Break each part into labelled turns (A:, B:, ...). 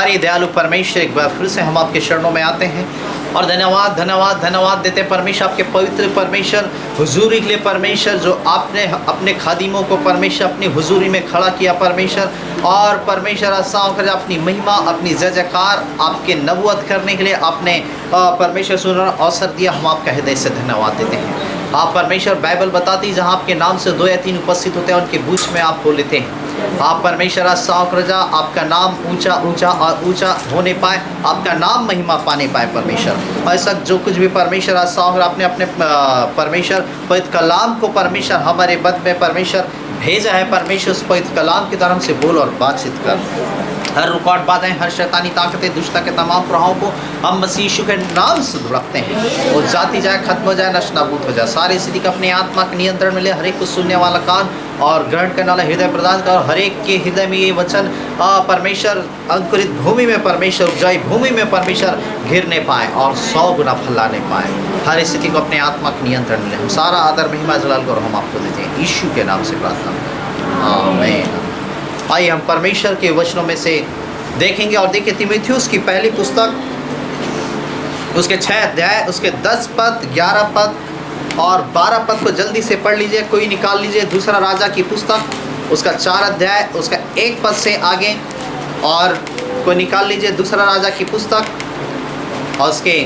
A: सारे दयालु परमेश्वर, एक बार फिर से हम आपके चरणों में आते हैं और धन्यवाद धन्यवाद धन्यवाद देते हैं परमेश्वर, आपके पवित्र परमेश्वर हुजूरी के लिए परमेश्वर, जो आपने अपने खादिमों को परमेश्वर अपनी हुजूरी में खड़ा किया परमेश्वर। और परमेश्वर ऐसा होकर अपनी महिमा, अपनी जय जयकार आपके नबूवत करने के लिए आपने परमेश्वर सुनने अवसर दिया। हम आपका हृदय से धन्यवाद देते हैं। आप परमेश्वर, बाइबल बताती जहाँ आपके नाम से 2 या 3 उपस्थित होते हैं उनके बीच में आप हो लेते हैं। आप परमेश्वर साउक रजा, आपका नाम ऊंचा ऊंचा और ऊंचा होने पाए, आपका नाम महिमा पाने पाए परमेश्वर। ऐसा जो कुछ भी परमेश्वर साउक आपने अपने परमेश्वर पवित्र कलाम को परमेश्वर हमारे बद में परमेश्वर भेजा है परमेश्वर, उस पवित्र कलाम की तरफ से बोल और बातचीत कर। हर रुकावट बाधाएं, हर शैतानी ताकतें, दुष्टता के तमाम प्रभावों को हम मसीह यीशु के नाम से धुड़कते हैं और जाती जाए, खत्म हो जाए, नष्ट नाबूद हो जाए। सारी स्थिति का अपने आत्मा के नियंत्रण में ले, हर एक को सुनने वाला कान और ग्रहण करने वाला हृदय प्रदान कर। हर एक के हृदय में ये वचन परमेश्वर अंकुरित भूमि में परमेश्वर उपजाई भूमि में परमेश्वर घिरने पाए और 100 गुना फैलाने पाए। हर स्थिति को अपने आत्मा के नियंत्रण में ले। हम सारा आदर महिमा जलाल को हम आपको देते हैं यीशु के नाम से प्रार्थना, आमीन। आइए हम परमेश्वर के वचनों में से देखेंगे और देखिए तीमुथियुस की पहली पुस्तक, उसके 6 अध्याय, उसके 10 पद, 11 पद और 12 पद को जल्दी से पढ़ लीजिए, कोई निकाल लीजिए। दूसरा राजा की पुस्तक, उसका 4 अध्याय, उसका 1 पद से आगे, और कोई निकाल लीजिए दूसरा राजा की पुस्तक और उसके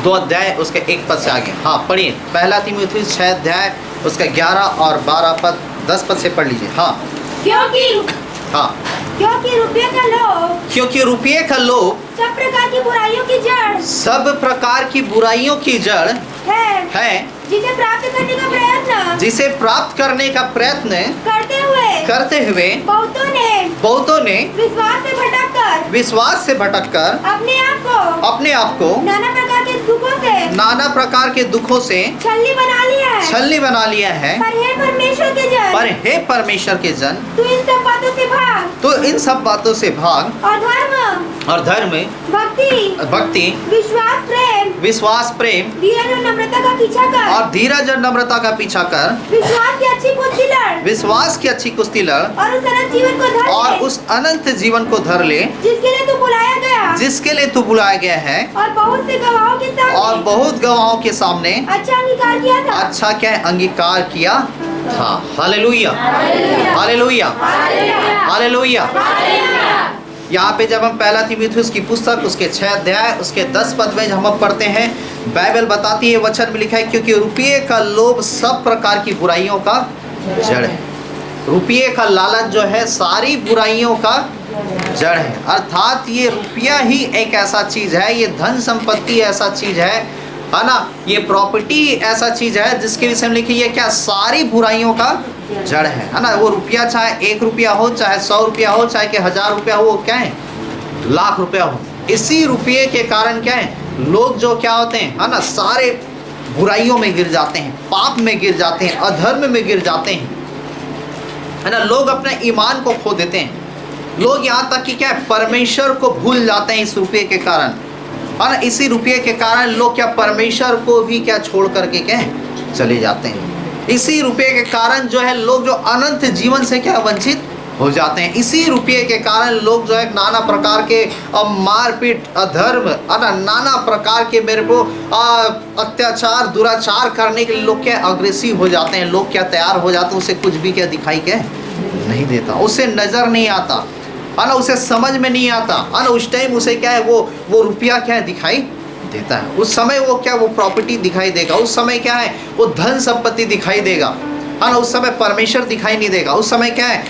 A: 2 अध्याय, उसके 1 पद से आगे। हाँ पढ़िए, पहला तीमुथियुस 6 अध्याय, उसका 11 और 12 पद, 10 पद से पढ़ लीजिए। हाँ
B: क्योंकि रुपये का लोभ,
A: क्योंकि रुपये का लोभ
B: सब प्रकार की बुराइयों की जड़,
A: सब प्रकार की बुराइयों की जड़ है,
B: जिसे प्राप्त करने का प्रयत्न,
A: जिसे प्राप्त करने का प्रयत्न
B: करते हुए
A: बहुतों ने विश्वास से भटककर अपने आप को नाना प्रकार के दुखों से
B: छलनी बना लिया है।
A: पर हे परमेश्वर के जन,
B: तू इन सब बातों से भाग
A: और धर्म, भक्ति, विश्वास, प्रेम
B: धीरज और नम्रता का पीछा कर,
A: और धीरज और नम्रता का पीछा कर, विश्वास की अच्छी कुश्ती लड़, और उस अनंत जीवन को धर ले,
B: जिसके लिए तू बुलाया गया है, और
A: बहुत गवाहों के सामने अच्छा क्या अंगीकार किया था। Hallelujah, hallelujah, hallelujah. यहाँ पे जब हम पहला तीमुथियुस की पुस्तक, उसके 6 अध्याय, उसके 10 पद में हम पढ़ते हैं, बाइबल बताती है, वचन में लिखा है, क्योंकि रुपये का लोभ सब प्रकार की बुराइयों का जड़ है। रुपये का लालच जो है सारी बुराइयों का जड़ है। अर्थात ये रुपया ही एक ऐसा चीज है, ये धन संपत्ति ऐसा चीज है ना, ये प्रॉपर्टी ऐसा चीज है जिसके विषय में लिखी है क्या, सारी बुराइयों का जड़ है ना। वो रुपया चाहे 1 रुपया हो, चाहे 100 रुपया हो, चाहे कि 1000 रुपया हो, क्या है, लाख रुपया हो, इसी रुपये के कारण क्या है, लोग जो क्या होते हैं ना, सारे बुराइयों में गिर जाते हैं, पाप में गिर जाते हैं, अधर्म में गिर जाते हैं, है ना। लोग अपने ईमान को खो देते हैं, लोग यहाँ तक कि क्या है, परमेश्वर को भूल जाते हैं इस रुपये के कारण, है ना। इसी रुपये के कारण लोग क्या, परमेश्वर को भी क्या छोड़ करके क्या है, चले जाते हैं। इसी रुपये के कारण जो है लोग जो अनंत जीवन से क्या वंचित हो जाते हैं। इसी रुपये के कारण लोग जो है नाना प्रकार के मारपीट, अधर्म, नाना प्रकार के मेरे को अत्याचार, दुराचार करने के लिए लोग क्या अग्रेसिव हो जाते हैं। लोग क्या तैयार हो जाते हैं, उसे कुछ भी क्या दिखाई क्या नहीं देता, उसे नज़र नहीं आता, है ना, उसे समझ में नहीं आता, है ना। उस टाइम उसे क्या है, वो रुपया क्या है दिखाई देता है। उस समय वो क्या, वो प्रॉपर्टी दिखाई देगा, उस समय क्या है, वो धन संपत्ति दिखाई देगा, है ना। उस समय परमेश्वर दिखाई नहीं देगा, उस समय क्या है,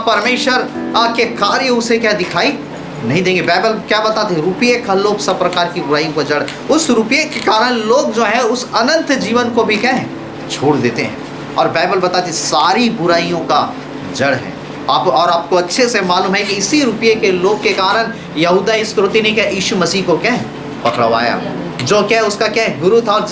A: परमेश्वर के कार्य उसे क्या दिखाई नहीं देंगे। बाइबल क्या बताते हैं, रुपये का लोभ सब प्रकार की बुराइयों को जड़। उस रुपये के कारण लोग जो है उस अनंत जीवन को भी क्या है, छोड़ देते हैं। और बाइबल बताती है सारी बुराइयों का जड़ है। आपको अच्छे से मालूम है कि इसी रुपये के लोभ के कारण यहूदा इस्करियोती ने क्या, यीशु मसीह को क्या है पकड़वाया, जो क्या है उसका क्या है गुरु था, और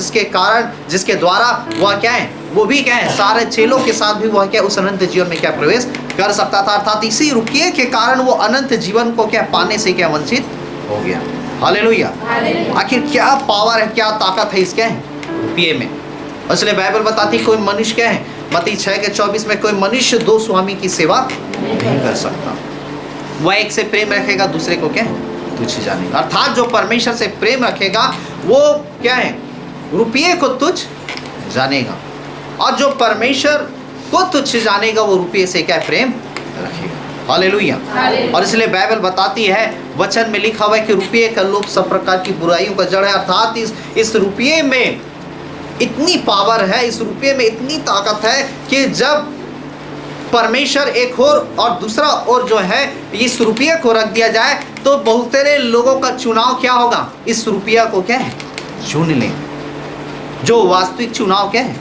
A: जिसके द्वारा वह क्या है, वो भी क्या है सारे चेलों के साथ भी वह क्या उस अनंत जीवन में क्या प्रवेश कर सकता था। अर्थात इसी रुपये के कारण वो अनंत जीवन को क्या पाने से क्या वंचित हो गया। हालेलुया। आखिर क्या पावर है, क्या ताकत है इसके रुपये में। इसलिए बाइबल बताती कोई मनुष्य क्या है, मत्ती 6:24 में, कोई मनुष्य 2 स्वामी की सेवा नहीं कर सकता। वह एक से प्रेम रखेगा, दूसरे को क्या है तुच्छ जानेगा। अर्थात जो परमेश्वर से प्रेम रखेगा वो क्या है, रुपये को तुच्छ जानेगा, और जो परमेश्वर को तुच्छ जानेगा वो रुपये से क्या प्रेम रखेगा। हालेलुया। और इसलिए बाइबल बताती है, वचन में लिखा हुआ है कि रुपये का लोभ सब प्रकार की बुराइयों का जड़ है। अर्थात इस रुपये में इतनी पावर है, इस रुपये में इतनी ताकत है कि जब परमेश्वर एक और दूसरा और जो है इस रुपये को रख दिया जाए तो बहुत सारे लोगों का चुनाव क्या होगा, इस रुपया को क्या है चुन लें। जो वास्तविक चुनाव क्या है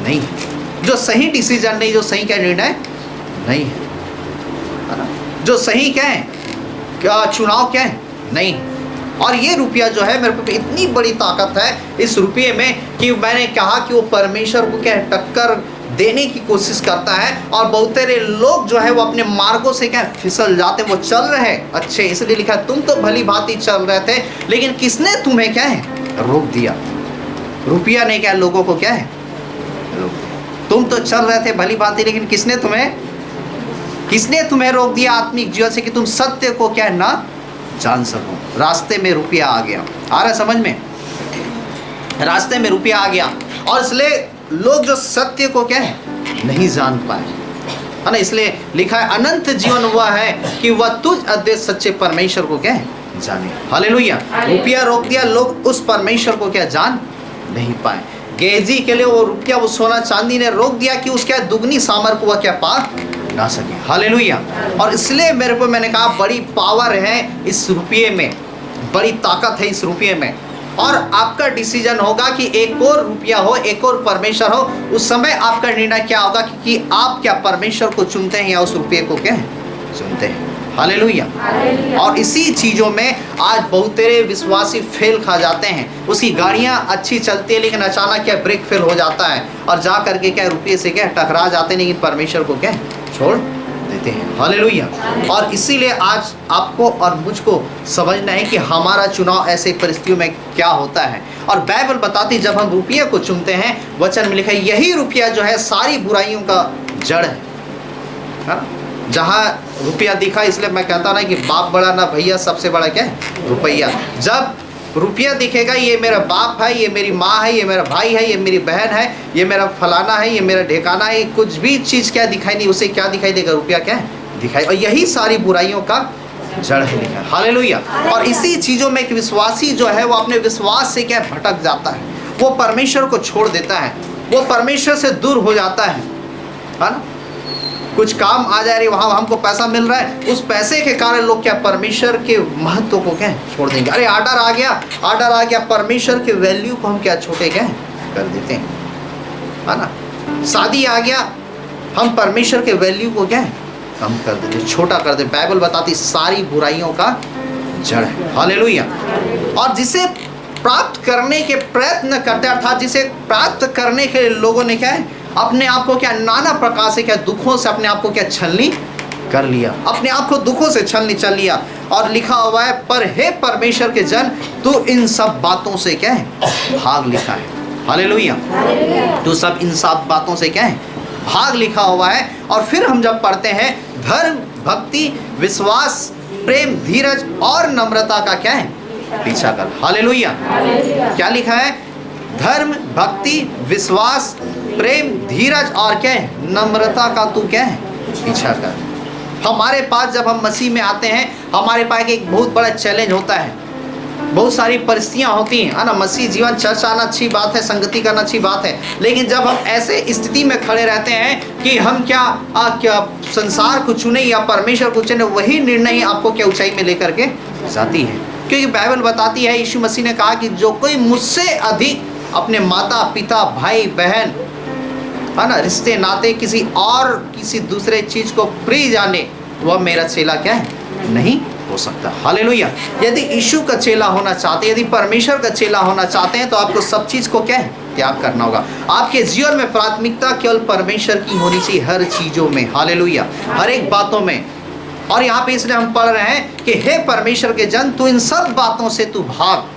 A: नहीं है, जो सही डिसीजन नहीं, जो सही क्या निर्णय नहीं है, जो सही क्या है क्या चुनाव क्या है नहीं। और ये रुपया जो है मेरे को इतनी बड़ी ताकत है इस रुपये में कि मैंने कहा कि वो परमेश्वर को क्या है टक्कर देने की कोशिश करता है। और बहुत सारे लोग जो है वो अपने मार्गों से क्या फिसल जाते, वो चल रहे अच्छे, इसलिए लिखा तुम तो भली भांति चल रहे थे लेकिन किसने तुम्हें क्या है रोक दिया। रुपया ने क्या लोगों को क्या है रोक दिया। तुम तो चल रहे थे भली भांति लेकिन किसने तुम्हें रोक दिया आत्मिक जीवन से कि तुम सत्य को क्या ना जान सको। रास्ते में रुपया आ गया, आ रहा समझ में, रास्ते में रुपया आ गया और इसलिए लोग जो सत्य को क्या है नहीं जान पाए, है ना। इसलिए लिखा है अनंत जीवन हुआ है कि वह तुझ अद्वैत सच्चे परमेश्वर को क्या है जाने। हालेलुया। रुपया रोक दिया, लोग उस परमेश्वर को क्या जान नहीं पाए। गेहजी के लिए वो रुपया, वो सोना चांदी ने रोक दिया कि उसके दुगनी सामर्थ वह क्या पा ना सके। हालेलुया। और इसलिए मेरे को मैंने कहा बड़ी पावर है इस रुपये में, बड़ी ताकत है इस रुपये में। और आपका डिसीजन होगा कि एक और रुपया हो, एक और परमेश्वर हो, उस समय आपका निर्णय क्या होगा कि आप क्या परमेश्वर को चुनते हैं या उस रुपये को क्या चुनते हैं। हालेलुया। और इसी चीज़ों में आज बहुत तेरे विश्वासी फेल खा जाते हैं। उसकी गाड़ियाँ अच्छी चलती है लेकिन अचानक क्या ब्रेक फेल हो जाता है और जा करके क्या रुपये से क्या टकरा जाते हैं, लेकिन परमेश्वर को क्या छोड़ देते हैं। हालेलुया। और इसीलिए आज आपको और मुझको समझना है कि हमारा चुनाव ऐसे परिस्थितियों में क्या होता है। और बाइबल बताती जब हम रुपये को चुनते हैं, वचन में लिखा है यही रुपया जो है सारी बुराइयों का जड़ है। जहाँ रुपया दिखा, इसलिए मैं कहता ना कि बाप बड़ा ना भैया, सबसे बड़ा क्या है रुपया। जब रुपया दिखेगा ये मेरा बाप है, ये मेरी माँ है, ये मेरा भाई है, ये मेरी बहन है, ये मेरा फलाना है, ये मेरा ढेकाना है, कुछ भी चीज़ क्या दिखाई नहीं, उसे क्या दिखाई देगा, रुपया क्या दिखाई। और यही सारी बुराइयों का जड़ है लिखा है। हालेलुया। और इसी चीज़ों में एक विश्वासी जो है वो अपने विश्वास से क्या भटक जाता है, वो परमेश्वर को छोड़ देता है, वो परमेश्वर से दूर हो जाता है ना। कुछ काम आ जा रही, वहाँ हमको पैसा मिल रहा है, उस पैसे के कारण लोग क्या परमेश्वर के महत्व को क्या छोड़ देंगे। अरे ऑर्डर आ गया, परमेश्वर के वैल्यू को हम क्या छोटे क्या कर देते हैं, है ना। शादी आ गया, हम परमेश्वर के वैल्यू को क्या कम कर देते, छोटा कर देते। बाइबल बताती सारी बुराइयों का जड़ है। हालेलुया। और जिसे प्राप्त करने के प्रयत्न करते, अर्थात जिसे प्राप्त करने के लोगों ने क्या है अपने आप को क्या नाना प्रकार से क्या दुखों से अपने आप को क्या छलनी कर लिया, अपने आप को दुखों से छलनी चल लिया। और लिखा हुआ है पर हे परमेश्वर के जन तू इन सब बातों से क्या है भाग, लिखा है। हालेलुया। तू सब इन सब बातों से क्या है भाग, लिखा हुआ है। और फिर हम जब पढ़ते हैं धर्म भक्ति विश्वास प्रेम धीरज और नम्रता का क्या है पीछा कर। हालेलुया। क्या लिखा है, धर्म भक्ति विश्वास प्रेम धीरज और क्या है नम्रता का तू क्या है पीछा कर। हमारे पास जब हम मसीह में आते हैं, हमारे पास एक बहुत बड़ा चैलेंज होता है, बहुत सारी परिस्थितियाँ होती हैं, है ना। मसीह जीवन चर्च आना अच्छी बात है, संगति करना अच्छी बात है, लेकिन जब हम ऐसे स्थिति में खड़े रहते हैं कि हम क्या संसार को चुने या परमेश्वर को चुने, वही निर्णय आपको क्या ऊंचाई में लेकर के जाती है। क्योंकि बाइबल बताती है, यीशु मसीह ने कहा कि जो कोई मुझसे अधिक अपने माता पिता भाई बहन, है ना, रिश्ते नाते किसी दूसरे चीज़ को प्रिय जाने, वह मेरा चेला क्या है नहीं हो सकता। हालेलुया। यदि यीशु का चेला होना चाहते हैं, यदि परमेश्वर का चेला होना चाहते हैं, तो आपको सब चीज़ को क्या है त्याग करना होगा। आपके जीवन में प्राथमिकता केवल परमेश्वर की होनी चाहिए, हर चीज़ों में। हालेलुया। हर एक बातों में। और यहाँ पे इसलिए हम पढ़ रहे हैं कि हे परमेश्वर के जन तू इन सब बातों से तू भाग।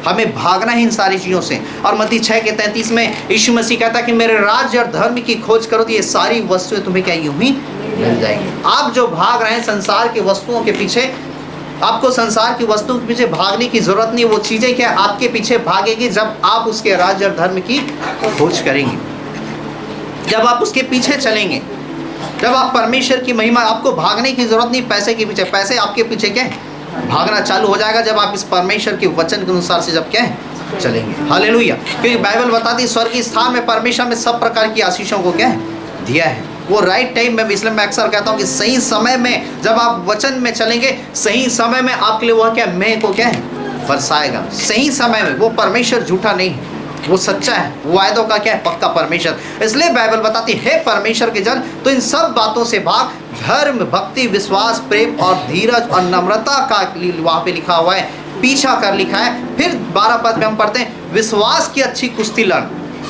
A: हमें भागना है इन सारी चीज़ों से। और मत्ती 6:33 में यीशु मसीह कहता है कि मेरे राज्य और धर्म की खोज करो तो ये सारी वस्तुएं तुम्हें क्या यूं ही मिल जाएंगे। आप जो भाग रहे हैं संसार की वस्तुओं के पीछे, आपको संसार की वस्तुओं के पीछे भागने की जरूरत नहीं। वो चीजें क्या आपके पीछे भागेगी जब आप उसके राज्य और धर्म की खोज करेंगे, जब आप उसके पीछे चलेंगे, जब आप परमेश्वर की महिमा। आपको भागने की जरूरत नहीं पैसे के पीछे, पैसे आपके पीछे क्या है भागना चालू हो जाएगा जब आप इस परमेश्वर के वचन के अनुसार से जब क्या है चलेंगे। हालेलुया। क्योंकि बाइबल बताती है स्वर्गीय स्थान में परमेश्वर में सब प्रकार की आशीषों को क्या है दिया है। वो राइट टाइम में, इसलिए मैं अक्सर कहता हूँ कि सही समय में जब आप वचन में चलेंगे, सही समय में आपके लिए वह क्या मैं को क्या है बरसाएगा। सही समय में। वो परमेश्वर झूठा नहीं है, वो सच्चा है, वो वायदों का क्या है पक्का परमेश्वर। इसलिए बाइबल बताती है परमेश्वर के जन तो इन सब बातों से भाग, धर्म, भक्ति, विश्वास, प्रेम और धीरज और नम्रता का वहाँ पे लिखा हुआ है, पीछा कर लिखा है। फिर 12 पद में हम पढ़ते हैं विश्वास की अच्छी कुश्ती लड़।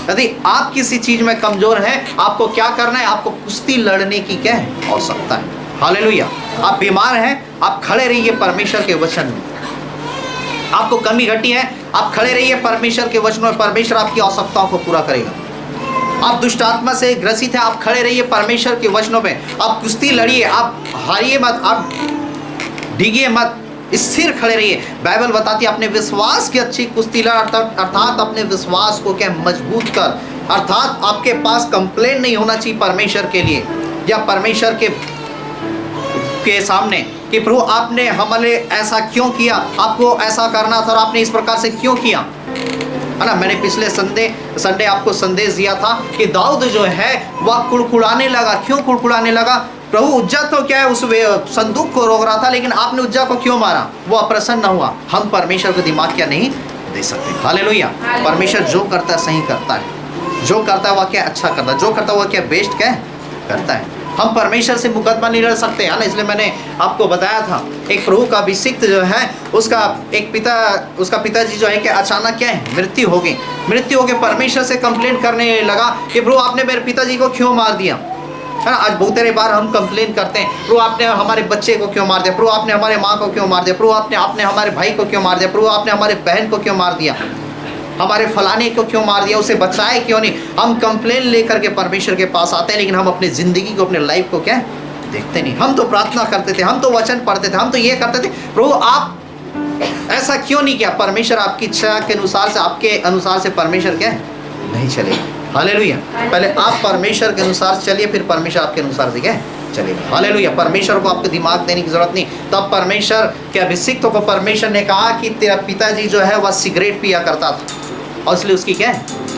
A: यदि आप किसी चीज में कमजोर हैं, आपको क्या करना है? आपको कुश्ती लड़ने की क्या है आवश्यकता है। हालेलुया। आप बीमार हैं, आप खड़े रहिए परमेश्वर के वचन में। आपको कमी घटी है, आप खड़े रहिए परमेश्वर के वचनों में, परमेश्वर आपकी आवश्यकताओं को पूरा करेगा। आप दुष्ट आत्मा से ग्रसित हैं, आप खड़े रहिए परमेश्वर के वचनों में। आप कुश्ती लड़िए, आप हारिए मत, आप डिगिए मत, स्थिर खड़े रहिए। बाइबल बताती है अपने विश्वास की अच्छी कुश्ती लड़, अर्थात अपने विश्वास को क्या मजबूत कर। अर्थात आपके पास कंप्लेन नहीं होना चाहिए परमेश्वर के लिए या परमेश्वर के सामने कि प्रभु आपने हमारे ऐसा क्यों किया, आपको ऐसा करना था और आपने इस प्रकार से क्यों किया, है ना। मैंने पिछले संडे आपको संदेश दिया था कि दाऊद जो है वह कुड़कुड़ाने लगा। क्यों कुड़कुड़ाने लगा? प्रभु उज्जा तो क्या है उस संदूक को रोक रहा था, लेकिन आपने उज्जा को क्यों मारा? वो अप्रसन्न हुआ। हम परमेश्वर को दिमाग क्या नहीं दे सकते। हालेलुया। परमेश्वर जो करता है सही करता है, जो करता है वह क्या अच्छा करता है, जो करता है वह क्या बेस्ट क्या करता है। हम परमेश्वर से मुकदमा नहीं लड़ सकते, है ना। इसलिए मैंने आपको बताया था एक प्रभु का अभिषिक्त जो है उसका पिताजी जो है कि अचानक क्या है मृत्यु हो गई। परमेश्वर से कंप्लेन करने लगा कि प्रभु आपने मेरे पिताजी को क्यों मार दिया, है ना। आज बहुत सारे बार हम कंप्लेन करते हैं, प्रभु आपने हमारे बच्चे को क्यों मार दिया, प्रभु आपने हमारे माँ को क्यों मार दिया, प्रभु आपने हमारे भाई को क्यों मार दिया, प्रभु आपने हमारे बहन को क्यों मार दिया, हमारे फलाने को क्यों मार दिया, उसे बचाए क्यों नहीं। हम कंप्लेन लेकर के परमेश्वर के पास आते हैं, लेकिन हम अपनी ज़िंदगी को, अपने लाइफ को क्या देखते नहीं। हम तो प्रार्थना करते थे, हम तो वचन पढ़ते थे, हम तो ये करते थे, प्रभु आप ऐसा क्यों नहीं किया। परमेश्वर आपकी इच्छा के अनुसार से, आपके अनुसार से परमेश्वर क्या नहीं चलेगा। हालेलुया। पहले आप परमेश्वर के अनुसार चलिए, फिर परमेश्वर आपके अनुसार से क्या चलेगा। हालेलुया। परमेश्वर को आपको दिमाग देने की जरूरत नहीं। तब परमेश्वर के अभिषिक्त को परमेश्वर ने कहा कि तेरा पिताजी जो है वह सिगरेट पिया करता था और इसलिए उसकी क्या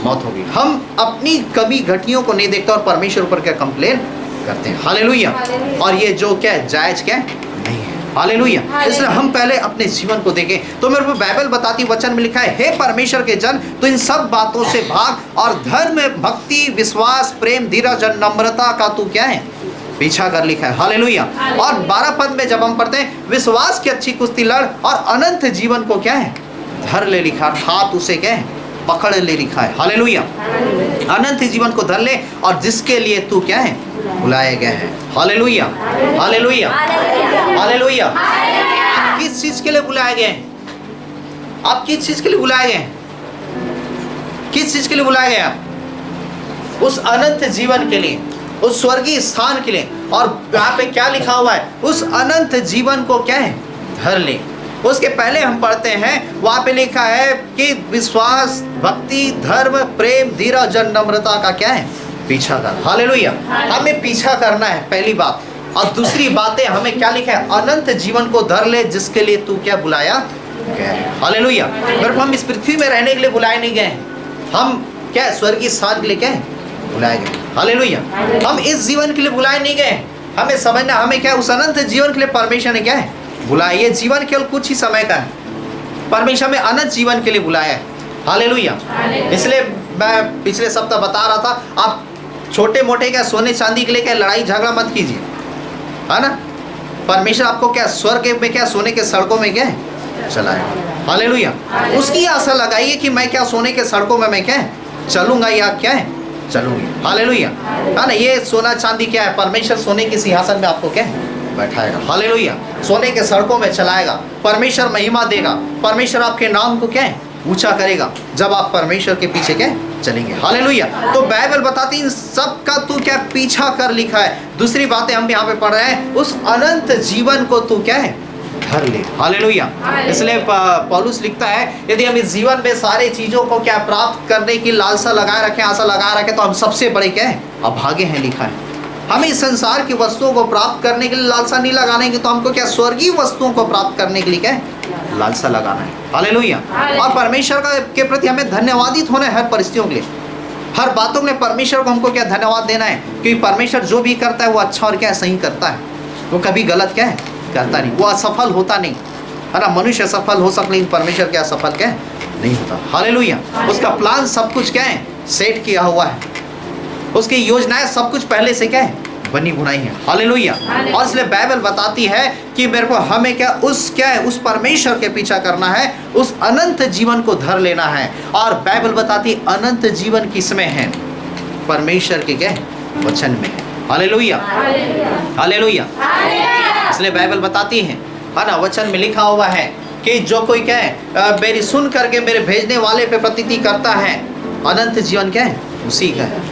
A: मौत हो गई। हम अपनी कमी घटियों को नहीं देखते और परमेश्वर पर क्या कंप्लेन करते हैं। हालेलुया। और ये जो क्या जायज क्या नहीं है। हालेलुया। इसलिए हम पहले अपने जीवन को देखें। तो मेरे को बाइबल बताती, वचन में लिखा है हे परमेश्वर के जन तो इन सब बातों से भाग और धर्म, भक्ति, विश्वास, प्रेम, धीरज और नम्रता का तू क्या है पीछा कर लिखा है। हालेलुया। और 12 पद में जब हम पढ़ते हैं विश्वास की अच्छी कुश्ती लड़ और अनंत जीवन को क्या है धर ले लिखा, अर्थात उसे क्या है पकड़ ले लिखा है। हालेलुया। अनंत जीवन को धर ले और जिसके लिए तू क्या है बुलाए गए हैं। हालेलुया। हालेलुया। हालेलुया। आप किस चीज के लिए बुलाए गए हैं? आप किस चीज के लिए बुलाए गए हैं? किस चीज के लिए बुलाए गए आप? उस अनंत जीवन के लिए, उस स्वर्गीय स्थान के लिए। और यहाँ पे क्या लिखा हुआ है? उस अनंत जीवन को क्या है धर ले। उसके पहले हम पढ़ते हैं वहाँ पे लिखा है कि विश्वास, भक्ति, धर्म, प्रेम, धीरज और नम्रता का क्या है पीछा कर। हालेलुया। हमें पीछा करना है पहली बात। और दूसरी बात है हमें क्या लिखा है अनंत जीवन को धर ले जिसके लिए तू क्या बुलाया गया है। हालेलुया। मेरे को हम इस पृथ्वी में रहने के लिए बुलाए नहीं गए, हम क्या स्वर्गीय स्थान के लिए क्या बुलाए गए। हालेलुया। हम इस जीवन के लिए बुलाए नहीं गए। हमें समझना, हमें क्या उस अनंत जीवन के लिए परमेश्वर ने क्या है बुलाया। ये जीवन केवल कुछ ही समय का है, परमेश्वर में अनंत जीवन के लिए बुलाया है। हालेलुया। इसलिए मैं पिछले सप्ताह बता रहा था आप छोटे मोटे क्या सोने चांदी के लिए क्या लड़ाई झगड़ा मत कीजिए, है ना। परमेश्वर आपको क्या स्वर्ग में क्या सोने के सड़कों में क्या चलाएगा। हालेलुया। उसकी आशा लगाइए कि मैं क्या सोने के सड़कों में मैं क्या चलूंगा या क्या चलूंगी। हालेलुया। है ना। ये सोना चांदी क्या है? परमेश्वर सोने के सिंहासन में आपको क्या बैठाएगा। हालेलुया। सोने के सड़कों में चलाएगा। परमेश्वर महिमा देगा। परमेश्वर आपके नाम को क्या ऊंचा करेगा जब आप परमेश्वर के पीछे क्या चलेंगे। हालेलुया। तो बाइबल बताती है इन सब का तू क्या पीछा कर लिखा है। दूसरी बातें हम यहाँ पे पढ़ रहे हैं, उस अनंत जीवन को तू क्या है धर ले। हालेलुया। इसलिए पौलुस लिखता है यदि हम इस जीवन में सारे चीजों को क्या प्राप्त करने की लालसा लगाए रखें, आशा लगाए रखें, तो हम सबसे बड़े क्या है अभागे हैं। लिखा है हमें इस संसार की वस्तुओं को प्राप्त करने के लिए लालसा नहीं लगाने की, तो हमको क्या स्वर्गीय वस्तुओं को प्राप्त करने के लिए क्या है लालसा लगाना है। हालेलुया। और परमेश्वर के प्रति हमें धन्यवादित होना है हर परिस्थितियों के लिए, हर बातों के लिए परमेश्वर को हमको क्या धन्यवाद देना है, क्योंकि परमेश्वर जो भी करता है वो अच्छा और क्या सही करता है, वो कभी गलत क्या है करता नहीं, वो असफल होता नहीं है ना। मनुष्य सफल हो सकता लेकिन परमेश्वर क्या असफल क्या नहीं होता। हालेलुया। उसका प्लान सब कुछ क्या है सेट किया हुआ है, उसकी योजनाएं सब कुछ पहले से क्या है बनी बुनाई है। हालेलुया। और इसलिए बाइबल बताती है कि मेरे को हमें क्या उस परमेश्वर के पीछा करना है, उस अनंत जीवन को धर लेना है। और बाइबल बताती है अनंत जीवन किसमें है, परमेश्वर के क्या वचन में है। हालेलुया। हालेलुया। इसलिए बाइबल बताती है ना, वचन में लिखा हुआ है कि जो कोई क्या है मेरी सुन करके मेरे भेजने वाले पे प्रतीति करता है, अनंत जीवन क्या है उसी का है।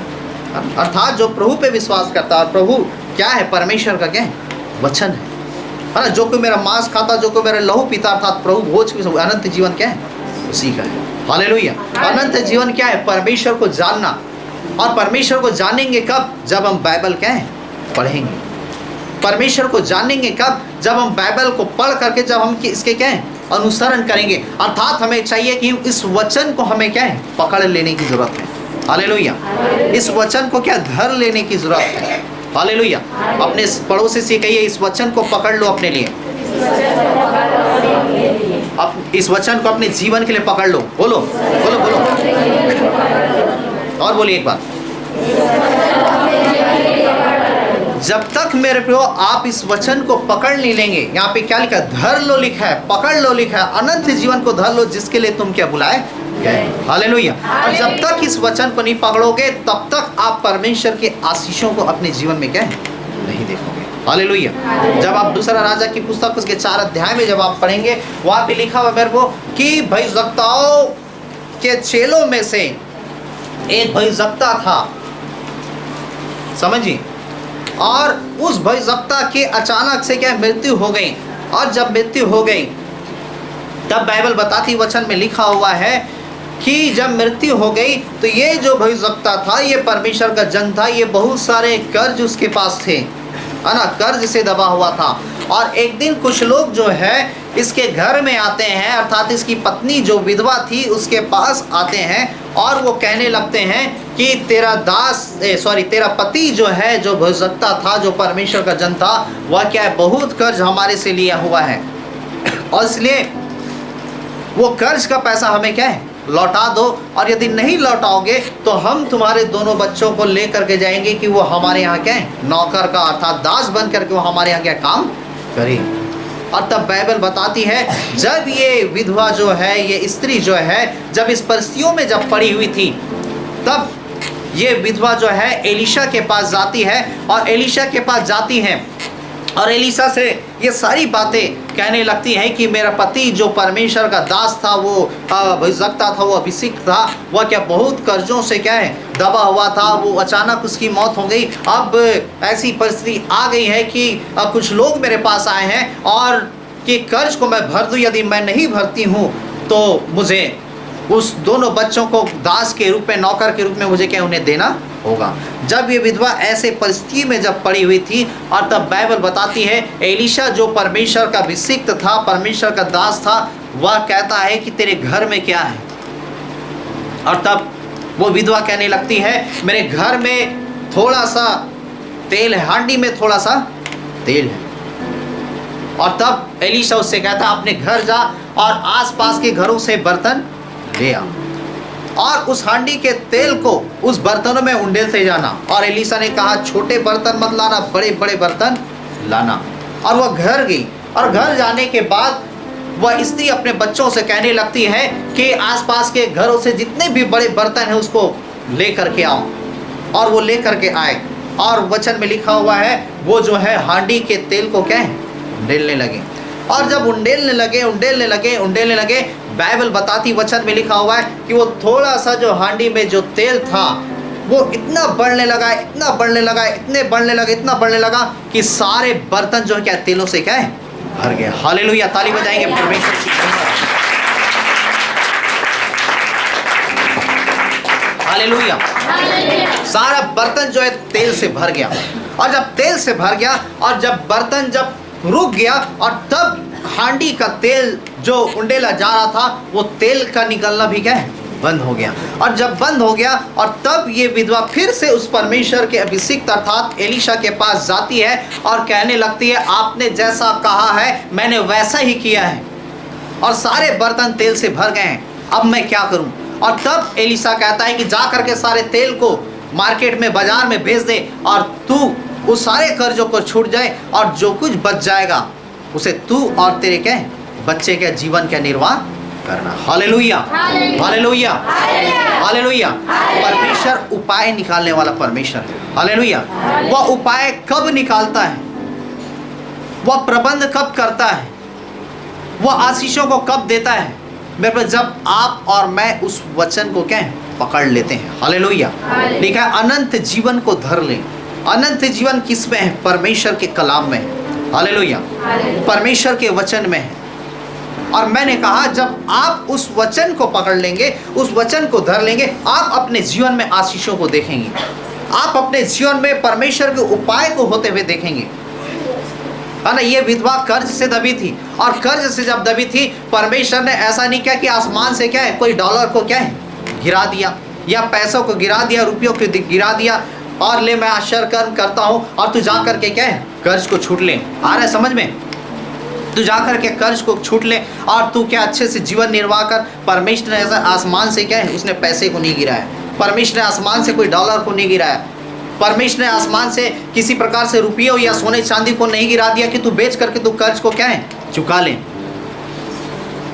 A: अर्थात जो प्रभु पे विश्वास करता है, और प्रभु क्या है परमेश्वर का क्या है वचन है ना। जो कोई मेरा मांस खाता, जो कोई मेरा लहू पीता, अर्थात प्रभु भोज की अनंत जीवन क्या है उसी का है। हालेलुया। अनंत जीवन क्या है परमेश्वर को जानना। और परमेश्वर को जानेंगे कब, जब हम बाइबल क्या है पढ़ेंगे। परमेश्वर को जानेंगे कब, जब हम बाइबल को पढ़ करके जब हम इसके क्या है अनुसरण करेंगे। अर्थात हमें चाहिए कि इस वचन को हमें क्या है पकड़ लेने की जरूरत है। हालेलुया। इस वचन को क्या धर लेने की जरूरत है। हालेलुया। अपने पड़ोसी से कहिए इस वचन को पकड़ लो अपने लिए, इस वचन को अपने जीवन के लिए पकड़ लो। बोलो बोलो बोलो और बोलिए एक बार, जब तक मेरे प्रियो आप इस वचन को पकड़ नहीं लेंगे। यहाँ पे क्या लिखा है, धर लो लिखा है, पकड़ लो लिखा है, अनंत जीवन को धर लो जिसके लिए तुम क्या बुलाए गए। हालेलुया। और जब तक इस वचन को नहीं पकड़ोगे तब तक आप परमेश्वर के आशीषों को अपने जीवन में क्या है नहीं देखोगे। हालेलुया। जब आप दूसरा राजा की पुस्तक उसके 4 अध्याय में जब आप पढ़ेंगे, वहां पे लिखा हुआ मेरे को कि भविष्यवक्ताओं के चेलों में से एक भविष्यवक्ता था, समझिए, और उस भविष्यवक्ता की अचानक से क्या मृत्यु हो गई। और जब मृत्यु हो गई तब बाइबल बताती वचन में लिखा हुआ है कि जब मृत्यु हो गई तो ये जो भविष्यवक्ता था, ये परमेश्वर का जन था, ये बहुत सारे कर्ज उसके पास थे, है ना, कर्ज से दबा हुआ था। और एक दिन कुछ लोग जो है इसके घर में आते हैं, अर्थात इसकी पत्नी जो विधवा थी उसके पास आते हैं और वो कहने लगते हैं कि तेरा पति जो है, जो भविष्यवक्ता था, जो परमेश्वर का जन था, वह क्या है बहुत कर्ज हमारे से लिया हुआ है, और इसलिए वो कर्ज का पैसा हमें क्या है लौटा दो, और यदि नहीं लौटाओगे तो हम तुम्हारे दोनों बच्चों को लेकर के जाएंगे कि वो हमारे यहाँ क्या है नौकर का, अर्थात दास बन करके वो हमारे यहाँ क्या काम करे। और तब बाइबल बताती है जब ये विधवा जो है, ये स्त्री जो है, जब इस परिस्थितियों में जब पड़ी हुई थी, तब ये विधवा जो है एलीशा के पास जाती है, और एलीशा के पास जाती है और एलीशा से ये सारी बातें कहने लगती हैं कि मेरा पति जो परमेश्वर का दास था, वो भविष्यवक्ता था, वो अभिषिक्त था, वह क्या बहुत कर्जों से क्या है दबा हुआ था, वो अचानक उसकी मौत हो गई। अब ऐसी परिस्थिति आ गई है कि कुछ लोग मेरे पास आए हैं और कि कर्ज को मैं भर दूं, यदि मैं नहीं भरती हूँ तो मुझे उस दोनों बच्चों को दास के रूप में, नौकर के रूप में मुझे क्या उन्हें देना होगा। जब ये विधवा ऐसे परिस्थिति में जब पड़ी हुई थी, और तब बाइबल बताती है एलीशा जो परमेश्वर का अभिषिक्त था, परमेश्वर का दास था, वह कहता है कि तेरे घर में क्या है। और तब वो विधवा कहने लगती है मेरे घर में थोड़ा सा तेल है, हांडी में थोड़ा सा तेल है। और तब एलीशा उससे कहता अपने घर जा और आसपास के घरों से बर्तन ले आ, और उस हांडी के तेल को उस बर्तनों में उंडेलते जाना। और एलीशा ने कहा छोटे बर्तन मत लाना, बड़े बड़े बर्तन लाना। और वह घर गई, और घर जाने के बाद वह स्त्री अपने बच्चों से कहने लगती है कि आसपास के घरों से जितने भी बड़े बर्तन हैं उसको ले करके आओ। और वो ले करके आए, और वचन में लिखा हुआ है वो जो है हांडी के तेल को क्या है उंडेलने लगे। और जब उंडेलने लगे, बाइबल बताती, वचन में लिखा हुआ है कि वो थोड़ा सा जो हांडी में जो तेल था वो इतना बढ़ने लगा कि सारे बर्तन जो है क्या तेलों से क्या है भर गया। हालेलुया, ताली बजाएंगे परमेश्वर की। हालेलुया, सारा बर्तन जो है तेल से भर गया। और जब तेल से भर गया और जब बर्तन जब रुक गया और तब हांडी का तेल जो उंडेला जा रहा था वो तेल का निकलना भी क्या है बंद हो गया। और जब बंद हो गया और तब ये विधवा फिर से उस परमेश्वर के अभिषिक्त अर्थात एलीशा के पास जाती है और कहने लगती है, आपने जैसा कहा है मैंने वैसा ही किया है और सारे बर्तन तेल से भर गए हैं, अब मैं क्या करूं। और तब एलीशा कहता है कि जा करके सारे तेल को मार्केट में बाजार में बेच दे और तू उस सारे कर्जों को छूट जाए और जो कुछ बच जाएगा उसे तू और तेरे क्या बच्चे के जीवन का निर्वाह करना। Hallelujah, hallelujah, hallelujah. परमेश्वर उपाय निकालने वाला परमेश्वर है। हालेलुया। वह उपाय कब निकालता है, वह प्रबंध कब करता है, वह आशीषों को कब देता है मेरे पास, जब आप और मैं उस वचन को क्या पकड़ लेते हैं। हालेलुया। लिखा है अनंत जीवन को धर ले। अनंत जीवन किस में है? परमेश्वर के कलाम में है। हालेलुया, परमेश्वर के वचन में है। और मैंने कहा जब आप उस वचन को पकड़ लेंगे, उस वचन को धर लेंगे, आप अपने जीवन में आशीषों को देखेंगे, आप अपने जीवन में परमेश्वर के उपाय को होते हुए देखेंगे। है ना, ये विधवा कर्ज से दबी थी और कर्ज से जब दबी थी परमेश्वर ने ऐसा नहीं किया कि आसमान से क्या है कोई डॉलर को क्या है गिरा दिया या पैसों को गिरा दिया, रुपयों को गिरा दिया और ले मैं आश्चर्य कर्म करता हूँ और तू जा करके क्या है कर्ज को छूट ले। आ रहा है समझ में? तू जा करके कर्ज को छूट ले और तू क्या अच्छे से जीवन निर्वाह कर। परमेश्वर ने ऐसा आसमान से क्या है उसने पैसे को नहीं गिराया, परमेश्वर ने आसमान से कोई डॉलर को नहीं गिराया, परमेश्वर ने आसमान से किसी प्रकार से रुपये या सोने चांदी को नहीं गिरा दिया कि तू बेच करके तू कर्ज को क्या है चुका ले।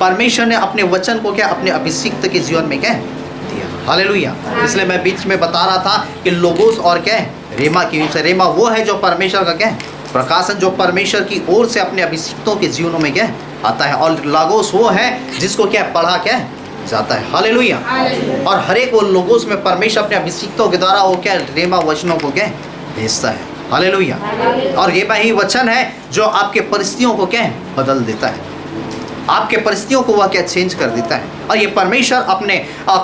A: परमेश्वर ने अपने वचन को क्या अपने अभिषिक्त के जीवन में क्या है दिया। हालेलुया। इसलिए मैं बीच में बता रहा था कि लोगोस और क्या है रेमा की। रेमा वो है जो परमेश्वर का क्या है प्रकाशन, जो परमेश्वर की ओर से अपने अभिषिक्तों के जीवनों में क्या आता है। और लागोस वो है जिसको क्या पढ़ा क्या जाता है। हालेलुया। और हर एक वो लोगोस में परमेश्वर अपने अभिषिक्तों के द्वारा वो क्या रेमा वचनों को क्या भेजता है। हालेलुया। और ये वही वचन है जो आपके परिस्थितियों को क्या बदल देता है, आपके परिस्थितियों को वह क्या चेंज कर देता है। और ये परमेश्वर अपने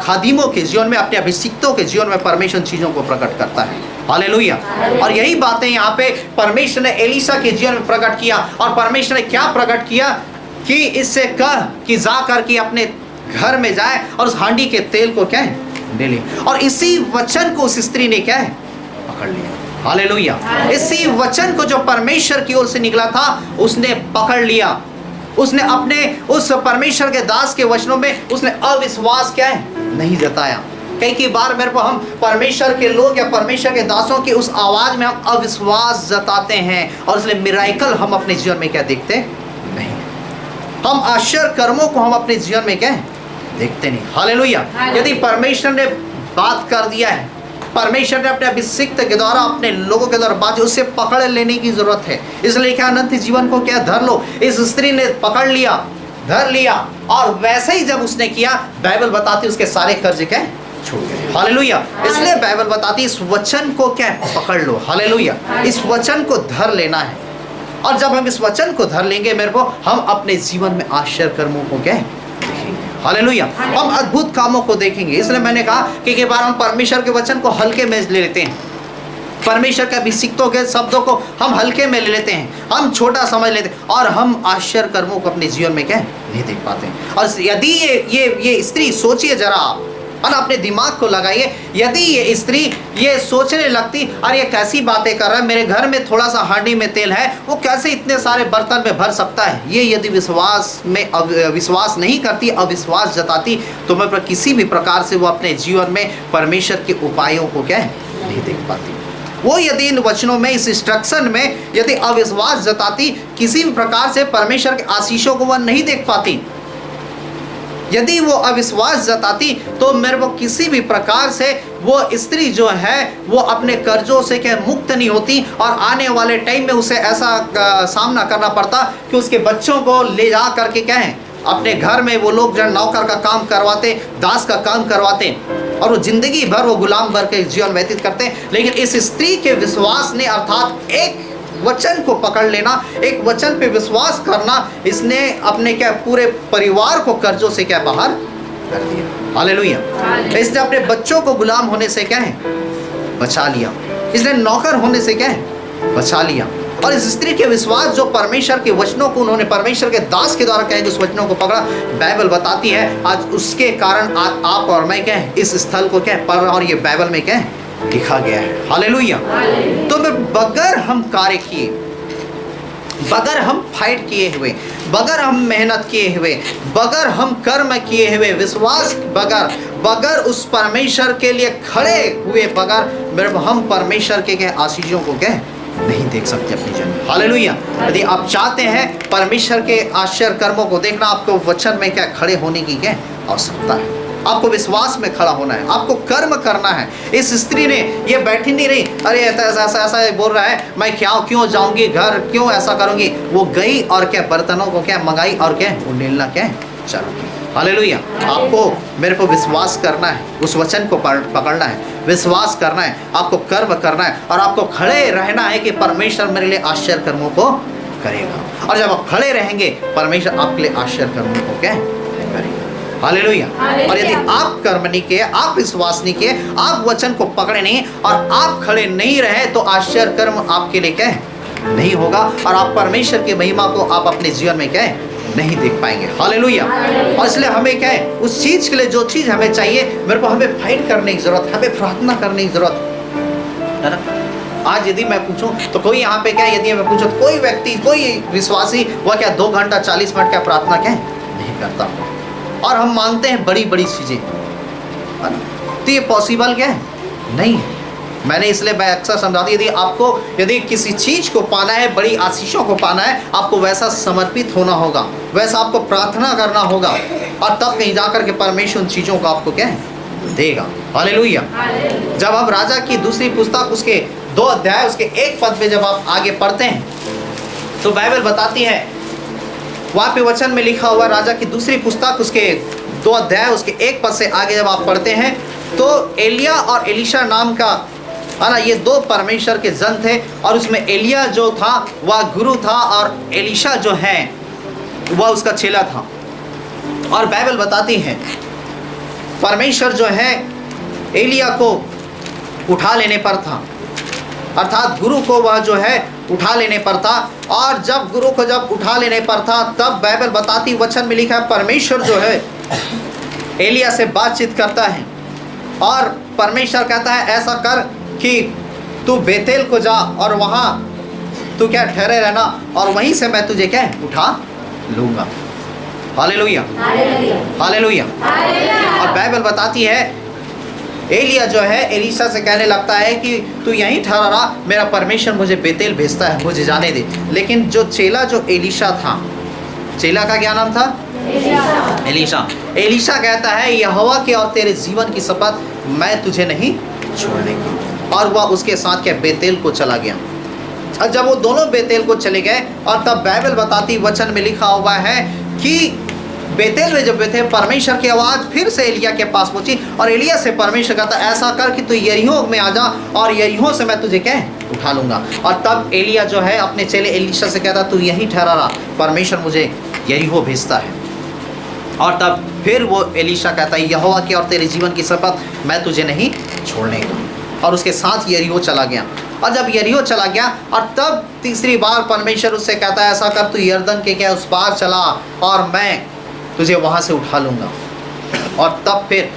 A: खादिमों के जीवन में, अपने अभिषिक्तों के जीवन में परमेश्वर चीज़ों को प्रकट करता है। हालेलुया। और यही बातें यहाँ पे परमेश्वर ने एलीशा के जीवन में प्रकट किया। और परमेश्वर ने क्या प्रकट किया कि इससे कह कि जा कर के अपने घर में जाए और उस हांडी के तेल को क्या है ले ले। और इसी वचन को उस स्त्री ने क्या है पकड़ लिया। हालेलुया। इसी वचन को जो परमेश्वर की ओर से निकला था उसने पकड़ लिया। उसने अपने उस परमेश्वर के दास के वचनों में उसने अविश्वास क्या है नहीं जताया। कई बार मेरे को हम परमेश्वर के लोग या परमेश्वर के दासों की उस आवाज में हम अविश्वास जताते हैं और इसलिए मिराकल हम अपने जीवन में क्या देखते नहीं, हम आश्चर्य कर्मों को हम अपने जीवन में क्या देखते नहीं। हालेलुया। यदि परमेश्वर ने बात कर दिया है, परमेश्वर ने अपने अभिषिक्त के द्वारा अपने लोगों के द्वारा बात, उससे पकड़ लेने की जरूरत है। इसलिए क्या अनंत जीवन को क्या धर लो। इस स्त्री ने पकड़ लिया, धर लिया और वैसे ही जब उसने किया बाइबल बताती उसके सारे कर्ज क्या छूट गए। हालेलुया। इसलिए बाइबल बताती इस वचन को क्या पकड़ लो। हालेलुया। इस वचन को धर लेना है और जब हम इस वचन को धर लेंगे मेरे को हम अपने जीवन में आश्चर्य कर्मों को क्या देखेंगे। हालेलुया। हम अद्भुत कामों को देखेंगे। इसलिए मैंने कहा कि कई बार हम परमेश्वर के वचन को हल्के में ले लेते हैं, परमेश्वर के अभिषिक्तों के शब्दों को हम हल्के में ले लेते हैं, हम छोटा समझ लेते हैं और हम आश्चर्य कर्मों को अपने जीवन में क्या नहीं देख पाते हैं। और यदि ये स्त्री, सोचिए जरा और अपने दिमाग को लगाइए, यदि ये स्त्री ये सोचने लगती अरे ये कैसी बातें कर रहा है, मेरे घर में थोड़ा सा हांडी में तेल है, वो कैसे इतने सारे बर्तन में भर सकता है, ये यदि विश्वास नहीं करती, अविश्वास जताती तो मैं किसी भी प्रकार से वो अपने जीवन में परमेश्वर के उपायों को क्या नहीं देख पाती। वो यदि इन वचनों में, इस इंस्ट्रक्शन में यदि अविश्वास जताती, किसी भी प्रकार से परमेश्वर के आशीषों को वह नहीं देख पाती, यदि वो अविश्वास जताती तो मेरे को किसी भी प्रकार से वो स्त्री जो है वो अपने कर्जों से क्या मुक्त नहीं होती, और आने वाले टाइम में उसे ऐसा सामना करना पड़ता कि उसके बच्चों को ले जा करके क्या है अपने घर में वो लोग जो नौकर का काम करवाते, दास का काम करवाते, और वो जिंदगी भर वो गुलाम भर के जीवन व्यतीत करते। लेकिन इस स्त्री के विश्वास ने, अर्थात एक वचन को पकड़ लेना, एक वचन पे विश्वास करना, इसने अपने क्या पूरे परिवार को कर्जों से क्या बाहर कर दिया। हालेलुया। इसने अपने बच्चों को गुलाम होने से क्या है बचा लिया, इसने नौकर होने से क्या है बचा लिया। और इस स्त्री के विश्वास जो परमेश्वर के वचनों को उन्होंने परमेश्वर के दास के द्वारा कहे उस वचनों को पकड़ा, बाइबल बताती है आज उसके कारण आज आप और मैं क्या है इस स्थल को क्या पढ़ रहा, और ये बाइबल में क्या है लिखा गया है। हालेलुया। तो बगैर हम कार्य किए, बगैर हम फाइट किए हुए, बगैर हम मेहनत किए हुए, बगैर हम कर्म किए हुए, विश्वास बगैर उस परमेश्वर के लिए खड़े हुए, बगैर हम परमेश्वर के क्या आशीषों को क्या नहीं देख सकते अपनी जन्म। हालेलुया। यदि आप चाहते हैं परमेश्वर के आश्चर्य कर्मों को देखना, आपको वचन में क्या खड़े होने की क्या आवश्यकता है, आपको विश्वास में खड़ा होना है, आपको कर्म करना है। इस स्त्री ने ये बैठी नहीं रही, अरे ऐसा बोल रहा है, मैं क्यों जाऊंगी घर, क्यों ऐसा करूंगी, वो गई और क्या बर्तनों को क्या मंगाई और क्या उंडेलना क्या चलो। हालेलुया। आपको मेरे को विश्वास करना है, उस वचन को पकड़ना है, विश्वास करना है, आपको कर्म करना है, और आपको खड़े रहना है कि परमेश्वर मेरे लिए आश्चर्य कर्मों को करेगा। और जब आप खड़े रहेंगे परमेश्वर आपके लिए आश्चर्य कर्मों को क्या करेगा। हालेलुया। और यदि आप कर्म नहीं किए, आप विश्वास नहीं किए, आप वचन को पकड़े नहीं और आप खड़े नहीं रहे, तो आश्चर्य कर्म आपके लिए क्या नहीं होगा, और आप परमेश्वर की महिमा को आप अपने जीवन में क्या नहीं देख पाएंगे। हालेलुया। और इसलिए हमें क्या है उस चीज के लिए जो चीज हमें चाहिए, मेरे को हमें फाइट करने की जरूरत, हमें प्रार्थना करने की जरूरत है ना। आज यदि मैं पूछूं तो कोई यहाँ पे क्या, यदि मैं पूछूं तो कोई व्यक्ति, कोई विश्वासी वह क्या 2 घंटा 40 मिनट क्या प्रार्थना क्या नहीं करता, और हम मांगते हैं बड़ी बड़ी चीजें, तो ये पॉसिबल क्या है नहीं है। मैंने इसलिए मैं अक्सर समझाती हूं, यदि किसी चीज को पाना है, बड़ी आशीषों को पाना है, आपको वैसा समर्पित होना होगा, वैसा आपको प्रार्थना करना होगा, और तब कहीं जाकर के परमेश्वर उन चीजों को आपको क्या देगा। हालेलुया। जब हम राजा की दूसरी पुस्तक उसके 2 अध्याय उसके 1 पद में जब आप आगे पढ़ते हैं तो बाइबल बताती है, वहां पे वचन में लिखा हुआ, राजा की दूसरी पुस्तक उसके 2 अध्याय उसके 1 पद से आगे जब आप पढ़ते हैं तो एलिया और एलीशा नाम का है ना, ये 2 परमेश्वर के जन थे, और उसमें एलिया जो था वह गुरु था, और एलीशा जो है वह उसका चेला था। और बाइबल बताती है परमेश्वर जो है एलिया को उठा लेने पर था, अर्थात गुरु को वह जो है उठा लेने पर था। और जब गुरु को जब उठा लेने पर था, तब बाइबल बताती वचन में लिखा है परमेश्वर जो है एलिया से बातचीत करता है, और परमेश्वर कहता है ऐसा कर कि तू बेतेल को जा और वहाँ तू क्या ठहरे रहना, और वहीं से मैं तुझे क्या उठा लूँगा। हालेलुया। हालेलुया। और बाइबल बताती है एलिया जो है एलीशा से कहने लगता है कि तू यहीं ठहरा रहा, मेरा परमेश्वर मुझे बेतेल भेजता है, मुझे जाने दे। लेकिन जो चेला जो एलीशा था, चेला का क्या नाम था एलीशा। एलीशा कहता है यहोवा के और तेरे जीवन की शपथ मैं तुझे नहीं छोड़ने की, और वह उसके साथ क्या बेतेल को चला गया। और जब वो दोनों बेतेल को चले गए, और तब बाइबल बताती वचन में लिखा हुआ है कि बेतेल में जब वे थे परमेश्वर की आवाज़ फिर से एलिया के पास पहुंची, और एलिया से परमेश्वर कहता ऐसा कर कि तू यरीहो में आ जा, और यरीहो से मैं तुझे क्या उठा लूँगा। और तब एलिया जो है अपने चेले एलीशा से कहता तू यहीं ठहरा रहा, परमेश्वर मुझे यरीहो भेजता है। और तब फिर वो एलीशा कहता है यहोवा की और तेरे जीवन की शपथ मैं तुझे नहीं छोड़ने का, और उसके साथ यरीहो चला गया। और जब यरीहो चला गया, और तब तीसरी बार परमेश्वर उससे कहता है ऐसा कर तू यरदन के क्या उस पार चला, और मैं तुझे वहाँ से उठा लूँगा। और तब फिर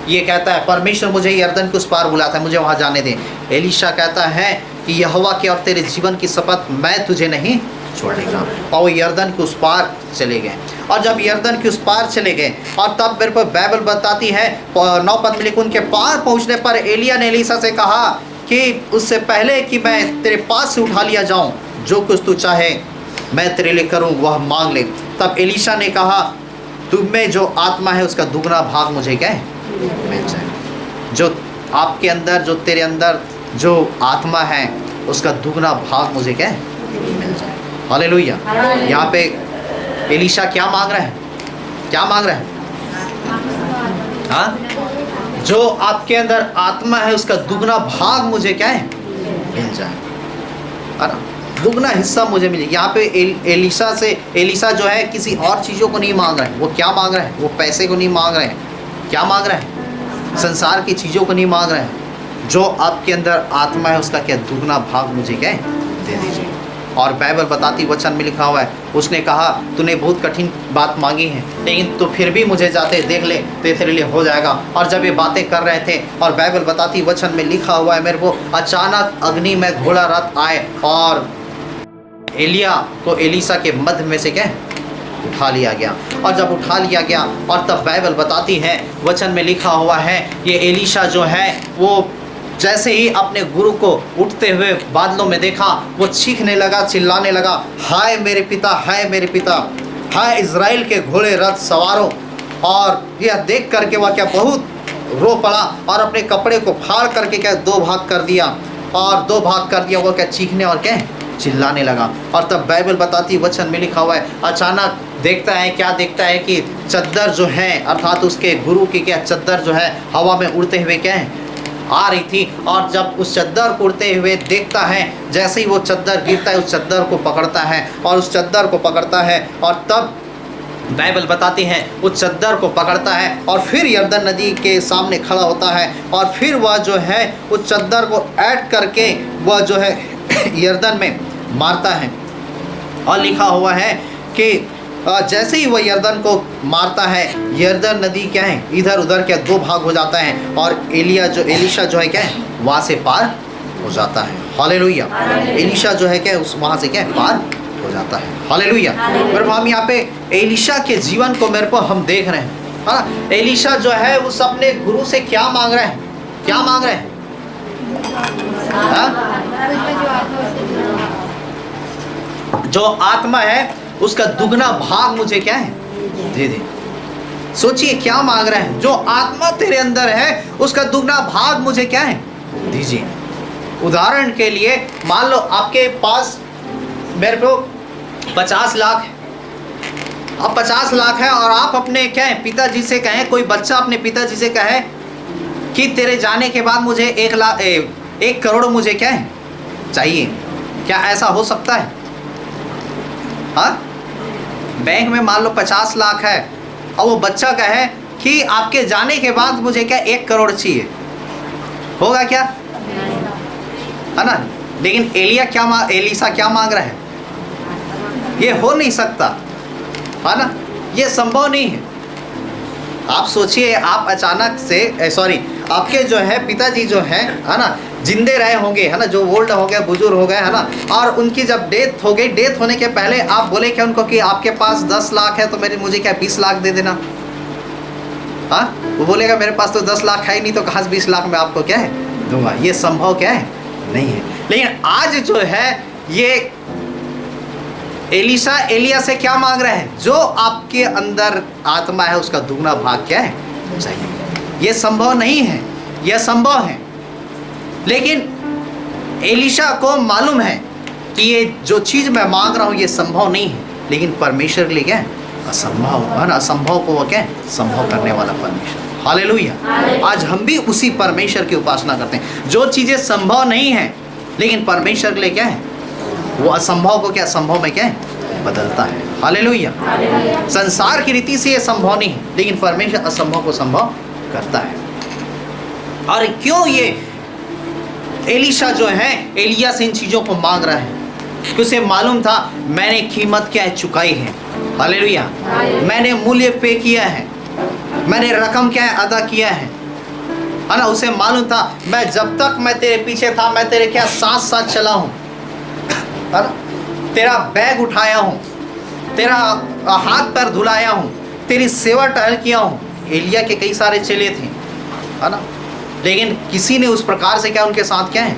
A: ये कहता है परमेश्वर मुझे यरदन के उस पार बुलाता है, मुझे वहाँ जाने दे। एलीशा कहता है कि यहोवा के और तेरे जीवन की शपथ मैं तुझे नहीं छोड़ने का, और वो यरदन के उस पार चले गए। और जब यरदन के उस पार चले गए, और तब मेरे को बाइबल बताती है 9 पद में लिखा, उनके पार पहुँचने पर एलिया ने एलीशा से कहा कि उससे पहले कि मैं तेरे पास से उठा लिया जाऊँ, जो कुछ तू चाहे मैं तेरे लिए करूँ वह मांग ले। तब एलीशा ने कहा तुम में जो आत्मा है उसका दुगना भाग मुझे क्या है, मिल जाए। जो आपके अंदर, जो तेरे अंदर जो आत्मा है उसका दुगना भाग मुझे क्या है, मिल जाए। हालेलुया। यहाँ पे एलीशा क्या मांग रहा है, क्या मांग रहा है? हाँ, जो आपके अंदर आत्मा है उसका दुगना भाग मुझे क्या है, मिल जाए, है ना, दुगना हिस्सा मुझे मिले। यहाँ पे एलीशा जो है किसी और चीज़ों को नहीं मांग रहा है। वो क्या मांग रहा है? वो पैसे को नहीं मांग रहे हैं। क्या मांग रहा है? संसार की चीज़ों को नहीं मांग रहे हैं। जो आपके अंदर आत्मा है उसका क्या दुगना भाग मुझे क्या है, दे दीजिए। और बाइबल बताती वचन में लिखा हुआ है, उसने कहा तूने बहुत कठिन बात मांगी है, लेकिन तो फिर भी मुझे जाते देख ले तो तेरे लिए हो जाएगा। और जब ये बातें कर रहे थे, और बाइबल बताती वचन में लिखा हुआ है, मेरे को अचानक अग्नि में घोड़ा रथ आए और एलिया को एलीशा के मध्य में से क्या उठा लिया गया। और जब उठा लिया गया, और तब बाइबल बताती है वचन में लिखा हुआ है, ये एलीशा जो है वो जैसे ही अपने गुरु को उठते हुए बादलों में देखा, वो चीखने लगा, चिल्लाने लगा, हाय मेरे पिता, हाय मेरे पिता, हाय इज़राइल के घोड़े रथ सवारों। और यह देख करके वह क्या बहुत रो पड़ा और अपने कपड़े को फाड़ करके क्या दो भाग कर दिया, और दो भाग कर दिया। वो क्या चीखने और क्या चिल्लाने लगा। और तब बाइबल बताती वचन में लिखा हुआ है, अचानक देखता है, क्या देखता है कि चद्दर जो है, अर्थात उसके गुरु की क्या चद्दर जो है हवा में उड़ते हुए क्या है आ रही थी। और जब उस चद्दर को उड़ते हुए देखता है, जैसे ही वो चद्दर गिरता है उस चद्दर को पकड़ता है, और उस चद्दर को पकड़ता है, और तब बाइबल बताती है उस चद्दर को पकड़ता है और फिर यरदन नदी के सामने खड़ा होता है, और फिर वह जो है उस चद्दर को ऐड करके वह जो है यरदन में मारता है। और लिखा हुआ है कि जैसे ही वह यरदन को मारता है, यरदन नदी क्या है इधर उधर क्या दो भाग हो जाता है, और एलीशा जो है क्या है वहाँ से पार हो जाता है। हालेलुया। एलीशा जो है क्या उस वहाँ से क्या पार हो जाता है। हालेलुया। मेरे को हम यहाँ पे एलीशा के जीवन को मेरे को हम देख रहे हैं, हाँ। एलीशा जो है उस अपने गुरु से क्या मांग रहे हैं, क्या मांग रहे हैं? जो आत्मा है उसका दुगना भाग मुझे क्या है दे दे। सोचिए क्या मांग रहे हैं, जो आत्मा तेरे अंदर है उसका दुगना भाग मुझे क्या है दीजिए। उदाहरण के लिए मान लो आपके पास मेरे को 50 लाख है, अब 50 लाख है, और आप अपने क्या है पिताजी से कहें, कोई बच्चा अपने पिताजी से कहे कि तेरे जाने के बाद मुझे 1 करोड़ मुझे क्या है चाहिए। क्या ऐसा हो सकता है? हाँ, बैंक में मान लो 50 लाख है और वो बच्चा कहे कि आपके जाने के बाद मुझे क्या 1 करोड़ चाहिए, होगा क्या? है ना। लेकिन एलीशा क्या मांग रहा है? ये हो नहीं सकता, है ना, ये संभव नहीं है। आप सोचिए, आप अचानक से आपके जो है पिताजी जो है ना जिंदे रहे होंगे, है ना, जो ओल्ड हो गए, बुजुर्ग हो गए, है ना, और उनकी जब डेथ हो गई, डेथ होने के पहले आप बोले क्या उनको कि आपके पास 10 लाख है तो मुझे क्या 20 लाख दे देना। हाँ, वो बोलेगा मेरे पास तो 10 लाख है ही नहीं, तो कहाँ से 20 लाख में आपको क्या है दूंगा। ये संभव क्या है नहीं है। लेकिन आज जो है ये एलीशा एलिया से क्या मांग रहे हैं? जो आपके अंदर आत्मा है उसका दुगना भाग क्या है चाहिए। ये संभव नहीं है, यह संभव है। लेकिन एलीशा को मालूम है कि ये जो चीज़ मैं मांग रहा हूँ ये संभव नहीं है, लेकिन परमेश्वर के लिए क्या है असंभव, है ना। असंभव को वो क्या है संभव करने वाला परमेश्वर। हालेलुया। आज हम भी उसी परमेश्वर की उपासना करते हैं। जो चीज़ें संभव नहीं है, लेकिन परमेश्वर के लिए क्या है वो असंभव को क्या संभव में क्या है बदलता है। हालेलुया। संसार की रीति से ये संभव नहीं है, लेकिन परमेश्वर असंभव को संभव करता है। और क्यों ये एलीशा जो है एलिया से इन चीज़ों को मांग रहा है? क्योंकि उसे मालूम था मैंने कीमत क्या है चुकाई है। हालेलुया। मैंने मूल्य पे किया है, मैंने रकम क्या है अदा किया है ना। उसे मालूम था मैं जब तक मैं तेरे पीछे था, मैं तेरे क्या साथ साथ चला हूँ, है ना, तेरा बैग उठाया हूँ, तेरा हाथ पैर धुलाया हूँ, तेरी सेवा टहल किया हूँ। एलिया के कई सारे चेले थे, है ना, लेकिन किसी ने उस प्रकार से क्या उनके साथ क्या है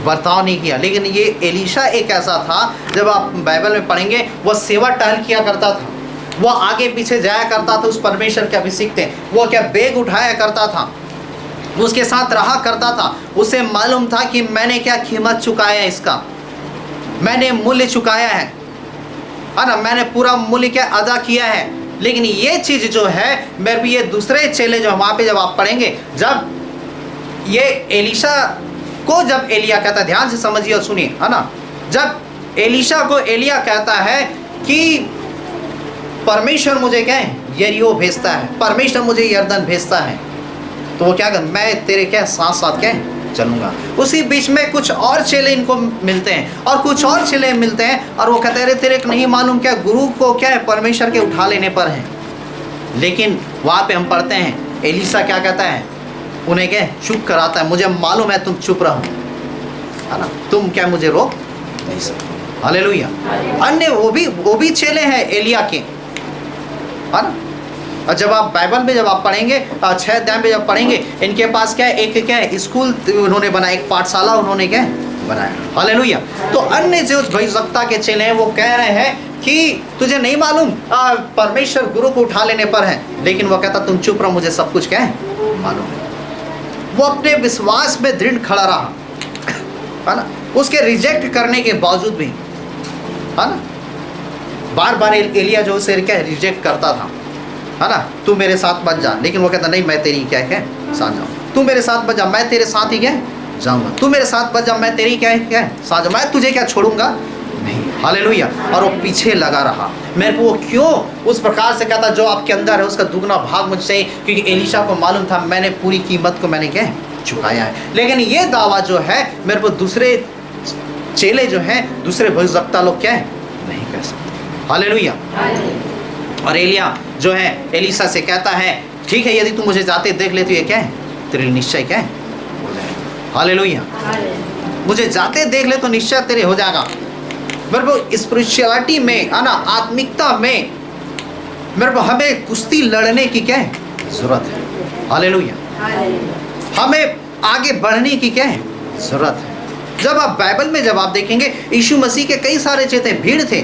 A: बर्ताव नहीं किया। लेकिन ये एलीशा एक ऐसा था, जब आप बाइबल में पढ़ेंगे वह सेवा टहल किया करता था, वो आगे पीछे जाया करता था उस परमेश्वर के अभिषेक थे, वो क्या बैग उठाया करता था, उसके साथ रहा करता था। उसे मालूम था कि मैंने क्या कीमत चुकाया है, इसका मैंने मूल्य चुकाया है ना, मैंने पूरा मूल्य क्या अदा किया है। लेकिन ये चीज जो है मेरे भी, ये दूसरे चेले जो वहां पे जब आप पढ़ेंगे, जब ये एलीशा को जब एलिया कहता है, ध्यान से समझिए और सुनिए, है ना, जब एलीशा को एलिया कहता है कि परमेश्वर मुझे क्या है यरीहो भेजता है, परमेश्वर मुझे यरदन भेजता है, तो वो क्या कर, मैं तेरे क्या साथ साथ क्या चलूंगा। उसी बीच में कुछ और चेले इनको मिलते हैं और कुछ और चेले मिलते हैं और वो कहते हैं तेरे को नहीं मालूम क्या गुरु को क्या है परमेश्वर के उठा लेने पर है। लेकिन वहाँ पे हम पढ़ते हैं एलीशा क्या कहता है, उन्हें क्या चुप कराता है, मुझे मालूम है तुम चुप रहो, है ना, तुम क्या मुझे रोक नहीं सकते। हालेलुया। अन्य वो भी चेले हैं एलिया के, है ना। और जब आप बाइबल में जब आप पढ़ेंगे 6 अध्याय में जब पढ़ेंगे, इनके पास क्या है, एक क्या है स्कूल उन्होंने बनाया, एक पाठशाला उन्होंने क्या बनाया। हालेलुया। तो अन्य जो भविष्यवक्ता के चेले हैं वो कह रहे हैं कि तुझे नहीं मालूम परमेश्वर गुरु को उठा लेने पर है, लेकिन वो कहता तुम चुप रहो, मुझे सब कुछ क्या है मालूम है। वो अपने विश्वास में दृढ़ खड़ा रहा, है ना, उसके रिजेक्ट करने के बावजूद भी, है ना, बार बार एलिया जो उसे क्या रिजेक्ट करता था, है ना, तू मेरे साथ मत जा, लेकिन वो कहता नहीं मैं तेरी क्या है साथ जाऊँ, तू मेरे साथ मत जा मैं तेरे साथ ही क्या जाऊँगा, तू मेरे साथ मत जा मैं तेरी क्या साथ जाऊँ, मैं तुझे क्या छोड़ूंगा नहीं। हालेलुया। और वो पीछे लगा रहा। मेरे को वो क्यों उस प्रकार से कहता जो आपके अंदर है उसका दुगना भाग मुझसे चाहिए, क्योंकि एलीशा को मालूम था मैंने पूरी कीमत को मैंने क्या चुकाया है। लेकिन ये दावा जो है मेरे को दूसरे चेले जो हैं, दूसरे भविष्यवक्ता लोग क्या है नहीं कह सकते। हालेलुया। और एलिया जो है एलीशा से कहता है ठीक है, यदि तू मुझे जाते देख ले तो ये क्या है तेरे निश्चय क्या है हो जाएगा। हालेलुया। मुझे जाते देख ले तो निश्चय तेरे हो जाएगा। मेरे को स्पिरिचुअलिटी में, है ना, आत्मिकता में मेरे को हमें कुश्ती लड़ने की क्या है जरूरत है। हालेलुया। हमें आगे बढ़ने की क्या है जरूरत है। जब आप बाइबल में जब आप देखेंगे यीशु मसीह के कई सारे चेले भीड़ थे,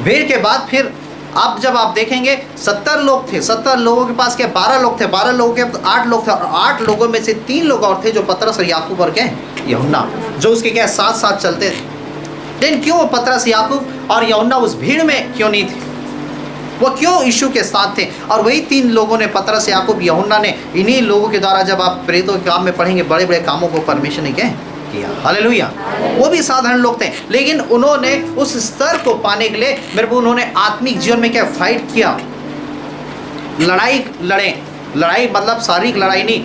A: भीड़ के बाद फिर आप जब आप देखेंगे 70 लोग थे, 70 लोगों के पास क्या 12 लोग थे, 12 लोगों के 8 लोग थे, और 8 लोगों में से 3 लोग और थे जो पतरस और याकूब और क्या यूहन्ना, जो उसके क्या साथ साथ चलते थे। लेकिन क्यों पतरस याकूब और यूहन्ना उस भीड़ में क्यों नहीं थे, वो क्यों यीशु के साथ थे? और वही 3 लोगों ने, पतरस याकूब यूहन्ना ने, इन्हीं लोगों के द्वारा जब आप प्रेरितों के काम में पढ़ेंगे बड़े बड़े कामों को परमेश्वर ने क्या किया। हालेलुया। वो भी साधारण लोग थे, लेकिन उन्होंने उस स्तर को पाने के लिए मेरे को उन्होंने आत्मिक जीवन में क्या फाइट किया, लड़ाई लड़े। लड़ाई मतलब शारीरिक लड़ाई नहीं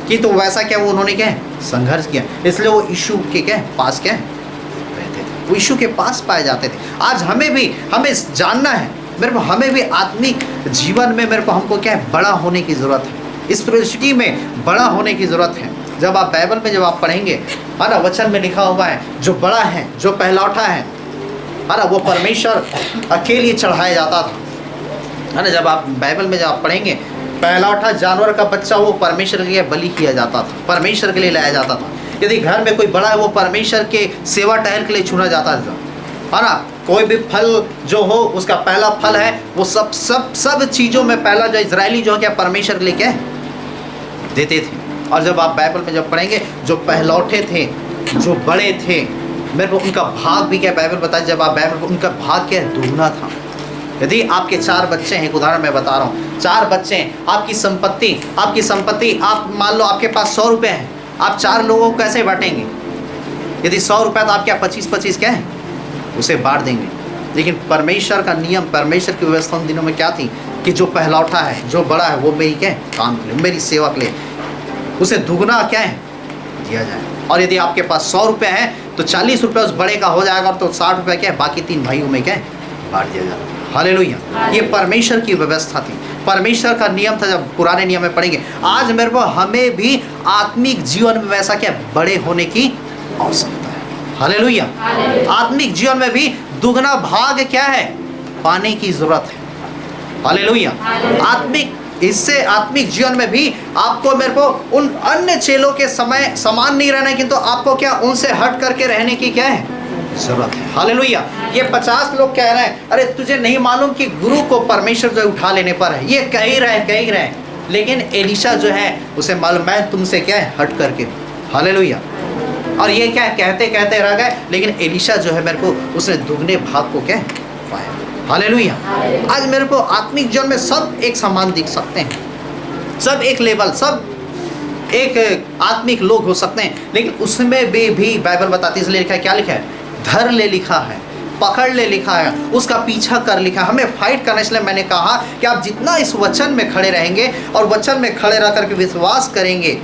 A: कि, तो वैसा क्या वो उन्होंने क्या संघर्ष किया। इसलिए वो यीशु के क्या पास क्या रहते थे, वो यीशु के पास पाए जाते थे। आज हमें जानना है मेरे को, हमें भी आत्मिक जीवन में मेरे को हमको क्या है बड़ा होने की ज़रूरत है, स्पिरिचुअलिटी में बड़ा होने की ज़रूरत है। जब आप बाइबल में जब आप पढ़ेंगे, है ना, वचन में लिखा हुआ है जो बड़ा है, जो पहलौठा है ना, वो परमेश्वर अकेले चढ़ाया जाता था, है ना। जब आप बाइबल में जब आप पढ़ेंगे पहलौठा जानवर का बच्चा वो परमेश्वर के लिए बलि किया जाता था, परमेश्वर के लिए लाया जाता था। यदि घर में कोई बड़ा है वो परमेश्वर के सेवा टहल के लिए चुना जाता था, है ना। कोई भी फल जो हो उसका पहला फल है वो सब चीज़ों में पहला जो इजरायली जो है क्या परमेश्वर के लिए क्या देते थे। और जब आप बाइबल में जब पढ़ेंगे जो पहलौठे थे, जो बड़े थे, मेरे को उनका भाग भी क्या बाइबल बताया, जब आप बाइबल उनका भाग क्या दुगना था। यदि आपके 4 बच्चे हैं, एक उदाहरण मैं बता रहा हूँ, 4 बच्चे हैं, आपकी संपत्ति आप मान लो आपके पास 100 रुपये हैं, आप 4 लोगों को कैसे बांटेंगे? यदि 100 रुपये तो आप क्या 25-25 क्या है उसे बांट देंगे। लेकिन परमेश्वर का नियम, परमेश्वर की व्यवस्था उन दिनों में क्या थी कि जो पहलौठा है, जो बड़ा है, वो मेरी क्या काम के लिए, मेरी सेवा के लिए उसे दुगना क्या है दिया जाए। और यदि आपके पास 100 रुपये हैं तो 40 रुपये उस बड़े का हो जाएगा, और तो 60 रुपये क्या है बाकी 3 भाइयों में क्या बांट दिया जाएगा। हालेलुया। ये परमेश्वर की व्यवस्था थी, परमेश्वर का नियम था। जब पुराने नियम में पढ़ेंगे, आज मेरे को हमें भी आत्मिक जीवन में वैसा क्या बड़े होने की आवश्यकता है। हालेलुया। आत्मिक जीवन में भी दुगना भाग क्या है पाने की जरूरत है। हालेलुया। आत्मिक जीवन में भी आपको मेरे को उन अन्य चेलों के समय समान नहीं रहना है, किंतु आपको क्या उनसे हट करके रहने की क्या है जरूरत है। हालेलुया। ये 50 लोग कह रहे हैं, अरे तुझे नहीं मालूम कि गुरु को परमेश्वर जो उठा लेने पर है? ये कह ही रहे, लेकिन एलीशा जो है उसे मालूम मैं तुमसे क्या है हट करके। हालेलुया। और ये क्या कहते कहते रह गए, लेकिन एलीशा जो है मेरे को उसने दुगने भाग को क्या पाया। हालेलुया। आज मेरे को आत्मिक जीवन में सब एक समान दिख सकते हैं, सब एक लेवल, सब एक आत्मिक लोग हो सकते हैं, लेकिन उसमें भी बाइबल बताती है, इसलिए लिखा है, क्या लिखा है? धर ले लिखा है, पकड़ ले लिखा है, उसका पीछा कर लिखा है। हमें फाइट करना, इसलिए मैंने कहा कि आप जितना इस वचन में खड़े रहेंगे और वचन में खड़े रह करके विश्वास करेंगे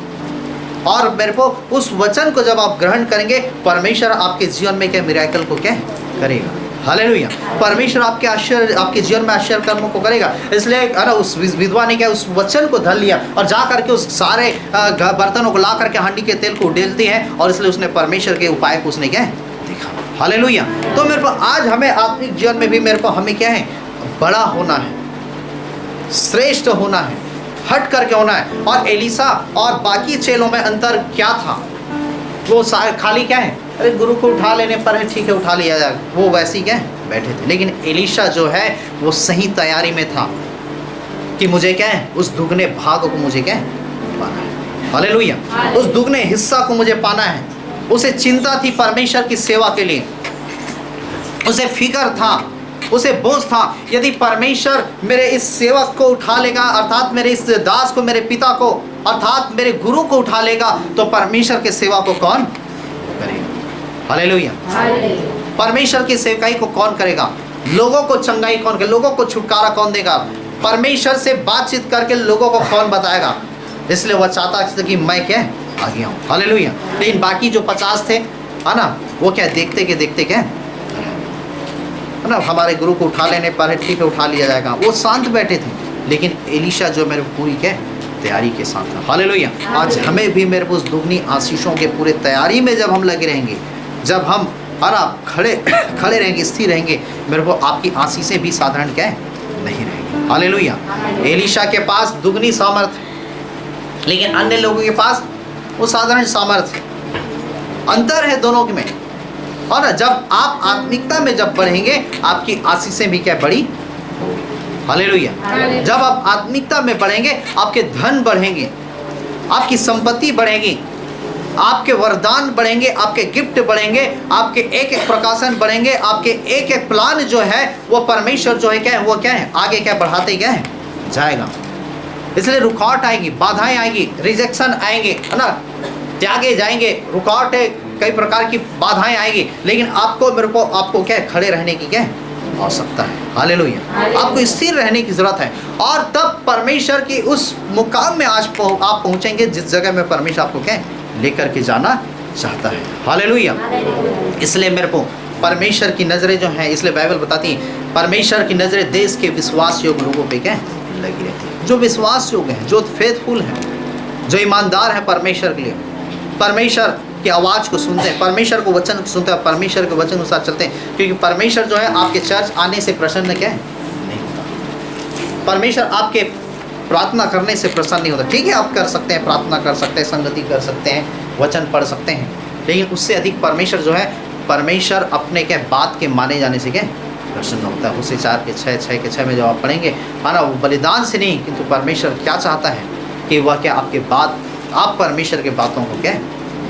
A: और मेरे को उस वचन को जब आप ग्रहण करेंगे, परमेश्वर आपके जीवन में क्या मिरेकल को क्या करेगा। हालेलुया। परमेश्वर आपके जीवन में आश्चर्य कर्मों को करेगा। इसलिए अरे उस विधवा ने क्या उस वचन को धर लिया और जा करके उस सारे बर्तनों को ला करके हांडी के तेल को उड़ेलती है, और इसलिए उसने परमेश्वर के उपाय को उसने क्या देखा। हालेलुया। तो मेरे को आज हमें आत्मिक जीवन में भी मेरे को हमें क्या है, बड़ा होना है, श्रेष्ठ होना है, हट करके होना है। और एलीशा और बाकी चेलों में अंतर क्या था? वो खाली क्या है, अरे गुरु को उठा लेने पर है, ठीक है उठा लिया जाए, वो वैसे ही क्या बैठे थे। लेकिन एलीशा जो है वो सही तैयारी में था कि मुझे क्या है उस दुगने भाग को मुझे क्या पाना है। हालेलुया। उस दुगने हिस्सा को मुझे पाना है। उसे चिंता थी परमेश्वर की सेवा के लिए, उसे फिक्र था, उसे बोझ था, यदि परमेश्वर मेरे इस सेवक को उठा लेगा, अर्थात मेरे इस दास को, मेरे पिता को, अर्थात मेरे गुरु को उठा लेगा, तो परमेश्वर के सेवा को कौन करेगा। हालेलुया। परमेश्वर की सेवकाई को कौन करेगा? लोगों को चंगाई कौन करेगा? लोगों को छुटकारा कौन देगा? परमेश्वर से बातचीत करके लोगों को कौन बताएगा? इसलिए वह चाहता था कि मैं क्या आ गया हूँ। हालेलुया। लेकिन बाकी जो 50 थे है ना, वो क्या देखते क्या है ना, हमारे गुरु को उठा लेने पर है, ठीक है उठा लिया जाएगा, वो शांत बैठे थे। लेकिन एलीशा जो मेरे पूरी क्या तैयारी के साथ था। हालेलुया। आज हमें भी मेरे को उस दुगनी आशीषों के पूरे तैयारी में जब हम लगे रहेंगे, जब हम खड़े रहेंगे, स्थिर रहेंगे, मेरे को आपकी आशीषें भी साधारण क्या नहीं रहेंगी। हालेलुया। एलीशा के पास दुगनी सामर्थ्य, लेकिन अन्य लोगों के पास वो साधारण सामर्थ्य। अंतर है दोनों में। और जब आप आत्मिकता में जब बढ़ेंगे, आपकी आशीषें भी क्या बड़ी होगी। हालेलुया। जब आप आत्मिकता में बढ़ेंगे, आपके धन बढ़ेंगे, आपकी संपत्ति बढ़ेगी, आपके वरदान बढ़ेंगे, आपके गिफ्ट बढ़ेंगे, आपके एक एक प्रकाशन बढ़ेंगे, आपके एक एक प्लान जो है वो परमेश्वर जो है क्या है, वो क्या है आगे क्या बढ़ाते क्या है जाएगा। इसलिए रुकावट आएगी, बाधाएं आएंगी, रिजेक्शन आएंगे, है ना, त्यागे जाएंगे, रुकावट है, कई प्रकार की बाधाएं आएगी, लेकिन आपको क्या है खड़े रहने की क्या है आवश्यकता है। हालेलुया। आपको स्थिर रहने की जरूरत है, और तब परमेश्वर की उस मुकाम में आज आप पहुंचेंगे जिस जगह में परमेश्वर आपको क्या लेकर के जाना चाहता है। हालेलुया। इसलिए मेरे को परमेश्वर की नज़रें जो हैं, इसलिए बाइबल बताती है परमेश्वर की नज़रें देश के विश्वास योग्य लोगों पे क्या लगी रहती है, जो विश्वास योग्य हैं, जो फेथफुल हैं, जो ईमानदार हैं परमेश्वर के लिए, परमेश्वर की आवाज़ को सुनते हैं, परमेश्वर को वचन सुनते हैं, परमेश्वर के वचन अनुसार चलते हैं। क्योंकि परमेश्वर जो है आपके चर्च आने से प्रसन्न क्या नहीं होता। परमेश्वर आपके प्रार्थना करने से प्रसन्न नहीं होता। ठीक है, आप कर सकते हैं, प्रार्थना कर सकते हैं, संगति कर सकते हैं, वचन पढ़ सकते हैं, लेकिन उससे अधिक परमेश्वर जो है, परमेश्वर अपने क्या बात के माने जाने से क्या प्रसन्न होता है। उससे 4 के 6 में जब आप पढ़ेंगे, माना वो बलिदान से नहीं, किंतु परमेश्वर क्या चाहता है कि वह क्या आपके बात, आप परमेश्वर के बातों को क्या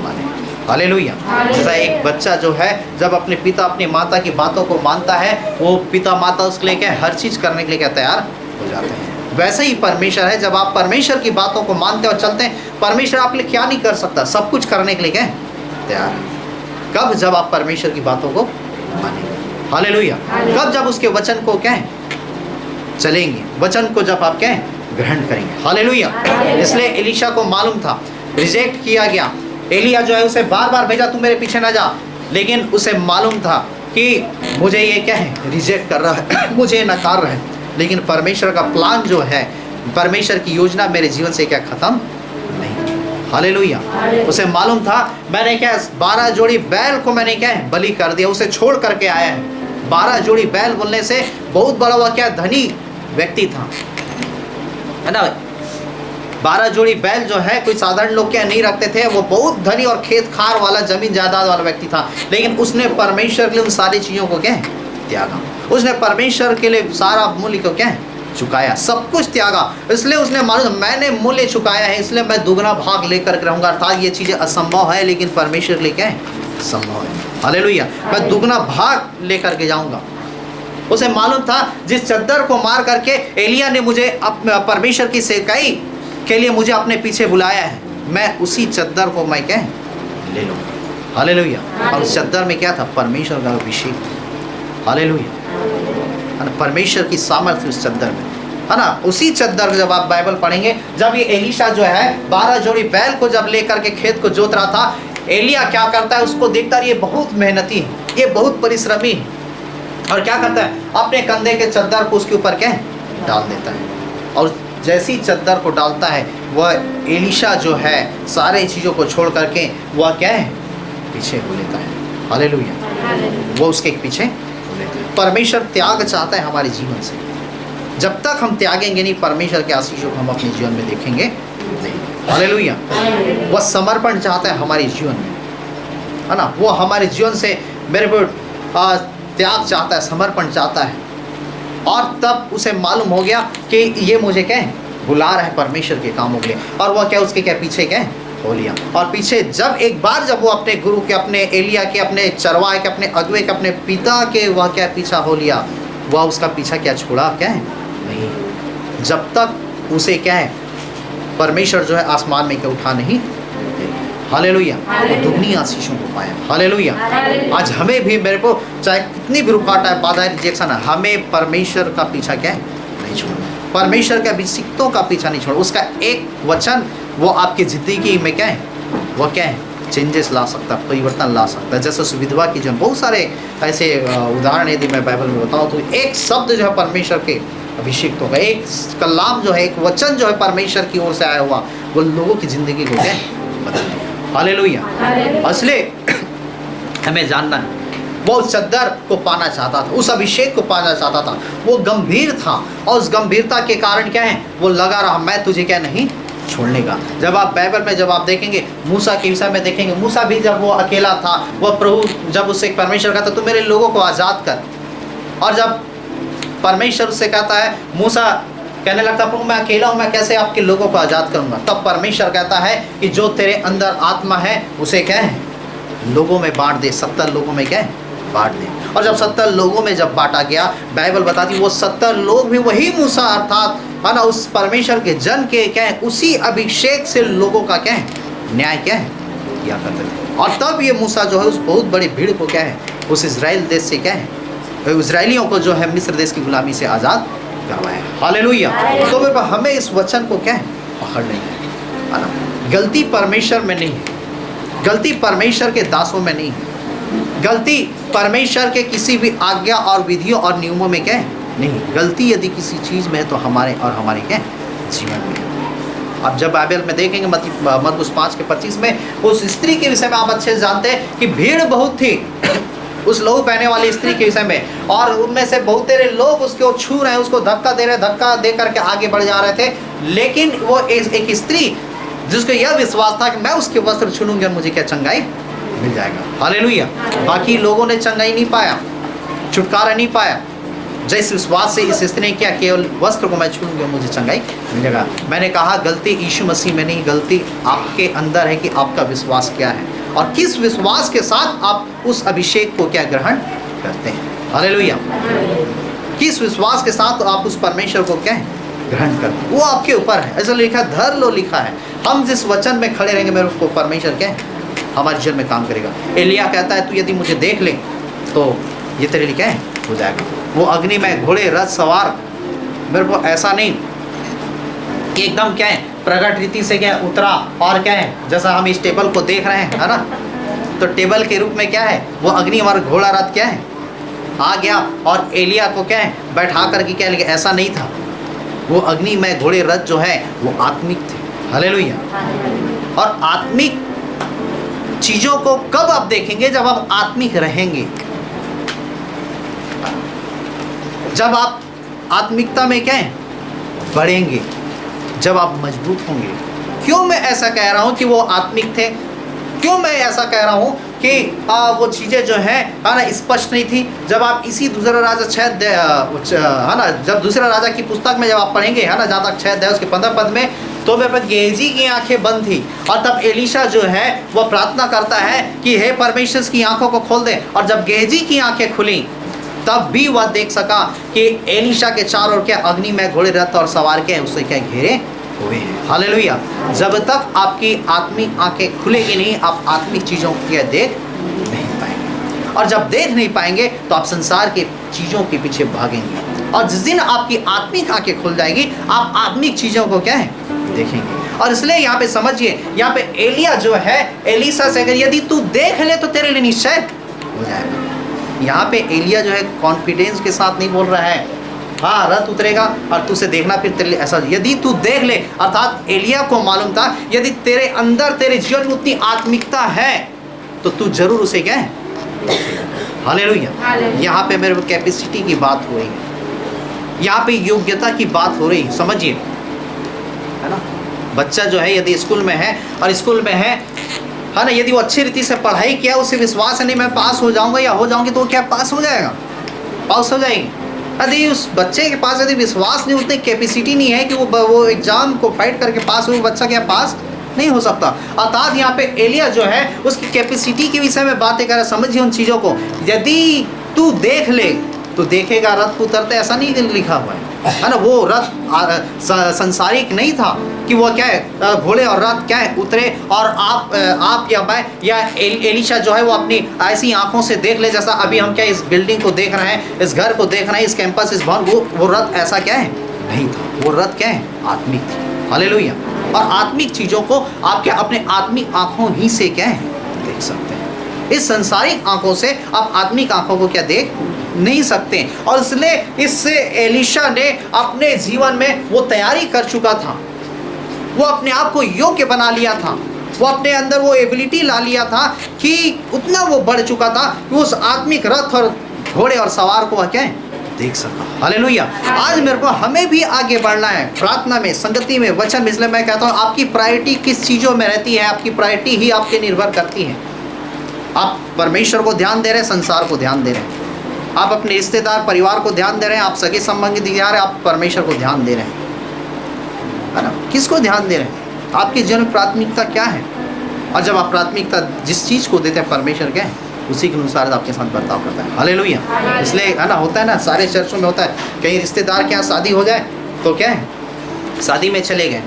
A: माने। हालेलुया। जैसा एक बच्चा जो है जब अपने पिता अपनी माता की बातों को मानता है, वो पिता माता उसके लिए क्या हर चीज़ करने के लिए क्या तैयार हो जाते हैं। वैसे ही परमेश्वर है, जब आप परमेश्वर की बातों को मानते और चलते हैं, परमेश्वर आपके लिए क्या नहीं कर सकता, सब कुछ करने के लिए क्या तैयार है। कब? जब आप परमेश्वर की बातों को मानेंगे। हालेलुया। कब? जब उसके वचन को क्या चलेंगे, वचन को जब आप क्या ग्रहण करेंगे। हालेलुया। इसलिए एलीशा को मालूम था, रिजेक्ट किया गया, एलिया जो है उसे बार बार भेजा, तू मेरे पीछे ना जा, लेकिन उसे मालूम था कि मुझे ये क्या है रिजेक्ट कर रहा है मुझे नकार रहा है, लेकिन परमेश्वर का प्लान जो है, परमेश्वर की योजना मेरे जीवन से क्या खत्म नहीं। हालेलुया। उसे मालूम था मैंने क्या 12 जोड़ी बैल को मैंने क्या बलि कर दिया, उसे छोड़ करके आया है। 12 जोड़ी बैल बोलने से बहुत बड़ा वह क्या धनी व्यक्ति था, है ना। 12 जोड़ी बैल जो है कोई साधारण लोग क्या नहीं रखते थे, वो बहुत धनी और खेत खार वाला जमीन जायदाद वाला व्यक्ति था, लेकिन उसने परमेश्वर के लिए उन सारी चीज़ों को क्या है त्यागा। उसने परमेश्वर के लिए सारा मूल्य को क्या है चुकाया, सब कुछ त्यागा। इसलिए उसने मालूम मैंने मूल्य चुकाया है, इसलिए मैं दुगना भाग लेकर के रहूँगा। अर्थात ये चीज़ें असंभव है लेकिन परमेश्वर के लिए क्या है संभव है। हालेलुया, मैं दुगना भाग लेकर के जाऊँगा। उसे मालूम था जिस चद्दर को मार करके एलिया ने मुझे परमेश्वर की सेवकाई के लिए मुझे अपने पीछे बुलाया है, मैं उसी चद्दर को मैं क्या ले लूँगा। हालेलुया। और उस चद्दर में क्या था परमेश्वर का अभिषेक। हालेलुया, परमेश्वर की सामर्थ्य उस चद्दर में है ना। उसी चद्दर जब आप बाइबल पढ़ेंगे, जब ये एलीशा जो है 12 जोड़ी बैल को जब लेकर के खेत को जोत रहा था, एलिया क्या करता है उसको देखता है ये बहुत मेहनती है, ये बहुत परिश्रमी है, और क्या करता है अपने कंधे के चद्दर को उसके ऊपर क्या डाल देता है। और जैसी चद्दर को डालता है वह एलीशा जो है सारे चीज़ों को छोड़ करके वह क्या है पीछे हो लेता है। हालेलुया, वो उसके पीछे हो लेता है। परमेश्वर त्याग चाहता है हमारे जीवन से। जब तक हम त्यागेंगे नहीं परमेश्वर के आशीषों को हम अपने जीवन में देखेंगे नहीं। हालेलुया, वह समर्पण चाहता है हमारे जीवन में, है ना। वो हमारे जीवन से मेरे को त्याग चाहता है, समर्पण चाहता है। और तब उसे मालूम हो गया कि ये मुझे क्या है बुला रहा है परमेश्वर के कामों के लिए, और वह क्या उसके क्या पीछे क्या हो लिया। और पीछे जब एक बार जब वो अपने गुरु के, अपने एलिया के, अपने चरवाहे के, अपने अगुए के, अपने पिता के वह क्या पीछा हो लिया, वह उसका पीछा क्या छोड़ा क्या है नहीं, जब तक उसे क्या है परमेश्वर जो है आसमान में क्या उठा नहीं। हालेलुया, दुगनी आशीषों को पाया। हालेलुया, आज हमें भी मेरे को चाहे कितनी भी रुकावट है, बाधा है, रिजेक्शन है, हमें परमेश्वर का पीछा क्या है नहीं छोड़ना। परमेश्वर के अभिषिक्तों का पीछा नहीं छोड़ना। उसका एक वचन वो आपकी ज़िंदगी में क्या है वह क्या है चेंजेस ला सकता है, परिवर्तन ला सकता है। जैसे विधवा की जो बहुत सारे ऐसे उदाहरण यदि मैं बाइबल में बताऊँ तो एक शब्द जो है परमेश्वर के अभिषिक्तों का, एक कलाम जो है, एक वचन जो है परमेश्वर की ओर से आया हुआ, वो लोगों की ज़िंदगी को क्या बदल दिया। हालेलुया, इसलिए हमें जानना है वो उस चद्दर को पाना चाहता था, उस अभिषेक को पाना चाहता था। वो गंभीर था और उस गंभीरता के कारण क्या है वो लगा रहा मैं तुझे क्या नहीं छोड़ने का। जब आप बाइबल में जब आप देखेंगे मूसा के विषय में देखेंगे, मूसा भी जब वो अकेला था, वह प्रभु जब उससे परमेश्वर कहता तो मेरे लोगों को आज़ाद कर, और जब परमेश्वर उससे कहता है मूसा कहने लगता प्रभु मैं अकेला हूँ, मैं कैसे आपके लोगों को आज़ाद करूँगा, तब परमेश्वर कहता है कि जो तेरे अंदर आत्मा है उसे क्या है लोगों में बांट दे, 70 लोगों में क्या है बांट दे। और जब 70 लोगों में जब बांटा गया, बाइबल बताती वो 70 लोग भी वही मूसा अर्थात है ना उस परमेश्वर के जन के क्या है उसी अभिषेक से लोगों का क्या है न्याय क्या है किया करते थे। और तब ये मूसा जो है उस बहुत बड़ी भीड़ को क्या है उस इजराइल देश से क्या है इजराइलियों को जो है मिस्र देश की गुलामी से आज़ाद करवाया। हालेलुया, तो मेरे हमें इस वचन को क्या है पकड़ लेना है ना। गलती परमेश्वर में नहीं है, गलती परमेश्वर के दासों में नहीं है, गलती परमेश्वर के किसी भी आज्ञा और विधियों और नियमों में क्या है नहीं। गलती यदि किसी चीज़ में है तो हमारे और हमारे क्या जीवन में। अब जब बाइबल में देखेंगे मरकुस 5:25 में उस स्त्री के विषय में आप अच्छे से जानते हैं कि भीड़ बहुत थी उस लहू बहने वाली स्त्री के विषय में, और उनमें से बहुत तेरे लोग उसको छू रहे हैं, उसको धक्का दे रहे, धक्का दे करके आगे बढ़ जा रहे थे। लेकिन वो एक स्त्री जिसको यह विश्वास था कि मैं उसके वस्त्र छू लूंगी और मुझे क्या चंगाई मिल जाएगा। हालेलुया, बाकी लोगों ने चंगाई नहीं पाया, छुटकारा नहीं पाया। जिस विश्वास से इस स्त्री ने क्या केवल वस्त्र को मैं छू लूंगी और मुझे चंगाई मिलेगा। मैंने कहा गलती यीशु मसीह में नहीं, गलती आपके अंदर है कि आपका विश्वास क्या है और किस विश्वास के साथ आप उस अभिषेक को क्या ग्रहण करते हैं। हालेलुया, किस विश्वास के साथ आप उस परमेश्वर को क्या ग्रहण करते हैं वो आपके ऊपर है। ऐसा लिखा धर लो लिखा है। हम जिस वचन में खड़े रहेंगे मेरे को परमेश्वर क्या हमारे जीवन में काम करेगा। एलिया कहता है तू यदि मुझे देख ले तो ये तेरे लिए क्या हो जाएगा। वो अग्नि में घोड़े रथ सवार मेरे को ऐसा नहीं कि एकदम क्या है प्रगट रीति से क्या उतरा और क्या है जैसा हम इस टेबल को देख रहे हैं है ना, तो टेबल के रूप में क्या है वो अग्नि हमारा घोड़ा रथ क्या है आ गया और एलिया को क्या है बैठा करके क्या लेकिन ऐसा नहीं था। वो अग्नि में घोड़े रथ जो है वो आत्मिक थे। हालेलुया, और आत्मिक चीज़ों को कब आप देखेंगे जब आप आत्मिक रहेंगे, जब आप आत्मिकता में क्या है बढ़ेंगे, जब आप मजबूत होंगे। क्यों मैं ऐसा कह रहा हूँ कि वो आत्मिक थे? क्यों मैं ऐसा कह रहा हूँ कि वो चीज़ें जो है ना स्पष्ट नहीं थी? जब आप इसी दूसरा राजा 6 है ना, जब दूसरा राजा की पुस्तक में जब आप पढ़ेंगे है ना, जहाँ तक 6 अध्याय उसके 15 पद में, तो गेहजी की आंखें बंद थी और तब एलीशा जो है वो प्रार्थना करता है कि हे परमेश्वर की आंखों को खोल दे। और जब गेहजी की आंखें खुली तब भी वह देख सका कि एलीशा के चारों ओर क्या अग्नि में घोड़े रथ और सवार के उससे क्या घेरे हुए हैं। हालेलुया। जब तक आपकी आत्मिक आंखें खुलेगी नहीं, आप आत्मिक चीज़ों को देख नहीं पाएंगे, और जब देख नहीं पाएंगे तो आप संसार के चीज़ों के पीछे भागेंगे। और जिस दिन आपकी आत्मिक आंखें खुल जाएगी, आप आत्मिक चीज़ों को क्या है देखेंगे। और इसलिए यहाँ पे समझिए, यहाँ पे एलिया जो है एलीशा से, अगर यदि तू देख ले तो तेरे लिए निश्चय हो जाएगा। यहाँ पे एलिया जो है कॉन्फिडेंस के साथ नहीं बोल रहा है, हाँ रथ उतरेगा और तुझसे देखना फिर तेरे लिए ऐसा, यदि तू देख ले, अर्थात एलिया को मालूम था यदि तेरे अंदर तेरे जीवन में उतनी आत्मिकता है तो तू जरूर उसे क्या है। हालेलुया। यहाँ पे मेरे कैपेसिटी की बात हो रही है, यहाँ पे योग्यता की बात हो रही है, समझिए है ना। बच्चा जो है यदि स्कूल में है और स्कूल में है ना, यदि वो अच्छी रीति से पढ़ाई किया, उसे विश्वास है नहीं मैं पास हो जाऊंगा या हो जाऊंगी, तो वो क्या पास हो जाएगा, पास हो जाएगी। यदि उस बच्चे के पास यदि विश्वास नहीं, उतनी कैपेसिटी नहीं है कि वो एग्जाम को फाइट करके पास हो, बच्चा क्या पास नहीं हो सकता। अर्थात यहाँ पे एलिया जो है उसकी कैपेसिटी के विषय में बातें कर रहा है। समझिए उन चीज़ों को, यदि तू देख ले तो देखेगा रथ उतरते, ऐसा नहीं लिखा हुआ है ना। वो रथ संसारिक नहीं था कि वो क्या है घोड़े और रथ क्या है उतरे और आप या मैं या एलीशा जो है वो अपनी ऐसी आंखों से देख ले, जैसा अभी हम क्या इस बिल्डिंग को देख रहे हैं, इस घर को देख रहे हैं, इस कैंपस, इस भवन, वो रथ ऐसा क्या है नहीं था। वो रथ क्या है आत्मिक थी। हालेलुया। और आत्मिक चीज़ों को आप क्या अपने आत्मिक आंखों ही से क्या है देख सकते हैं। इस संसारिक आंखों से आप आत्मिक आंखों को क्या देख नहीं सकते। और इसलिए इससे एलीशा ने अपने जीवन में वो तैयारी कर चुका था, वो अपने आप को योग्य बना लिया था, वो अपने अंदर वो एबिलिटी ला लिया था कि उतना वो बढ़ चुका था कि उस आत्मिक रथ और घोड़े और सवार को क्या है देख सका। हालेलुया। आज मेरे को हमें भी आगे बढ़ना है प्रार्थना में, संगति में, वचन में। इसलिए मैं कहता हूँ आपकी प्रायोरिटी किस चीज़ों में रहती है, आपकी प्रायोरिटी ही आपके निर्भर करती है। आप परमेश्वर को ध्यान दे रहे हैं, संसार को ध्यान दे रहे हैं, आप अपने रिश्तेदार परिवार को ध्यान दे रहे हैं, आप सगे संबंधी ध्यान रहे हैं, आप परमेश्वर को ध्यान दे रहे हैं, है ना। किसको ध्यान दे रहे हैं? आपके जीवन में प्राथमिकता क्या है? और जब आप प्राथमिकता जिस चीज़ को देते हैं परमेश्वर क्या है उसी के अनुसार आपके साथ बर्ताव करता है। हालेलुया। इसलिए है ना, होता है ना, सारे चर्चों में होता है, कहीं रिश्तेदार के यहाँ शादी हो जाए तो क्या है शादी में चले गए,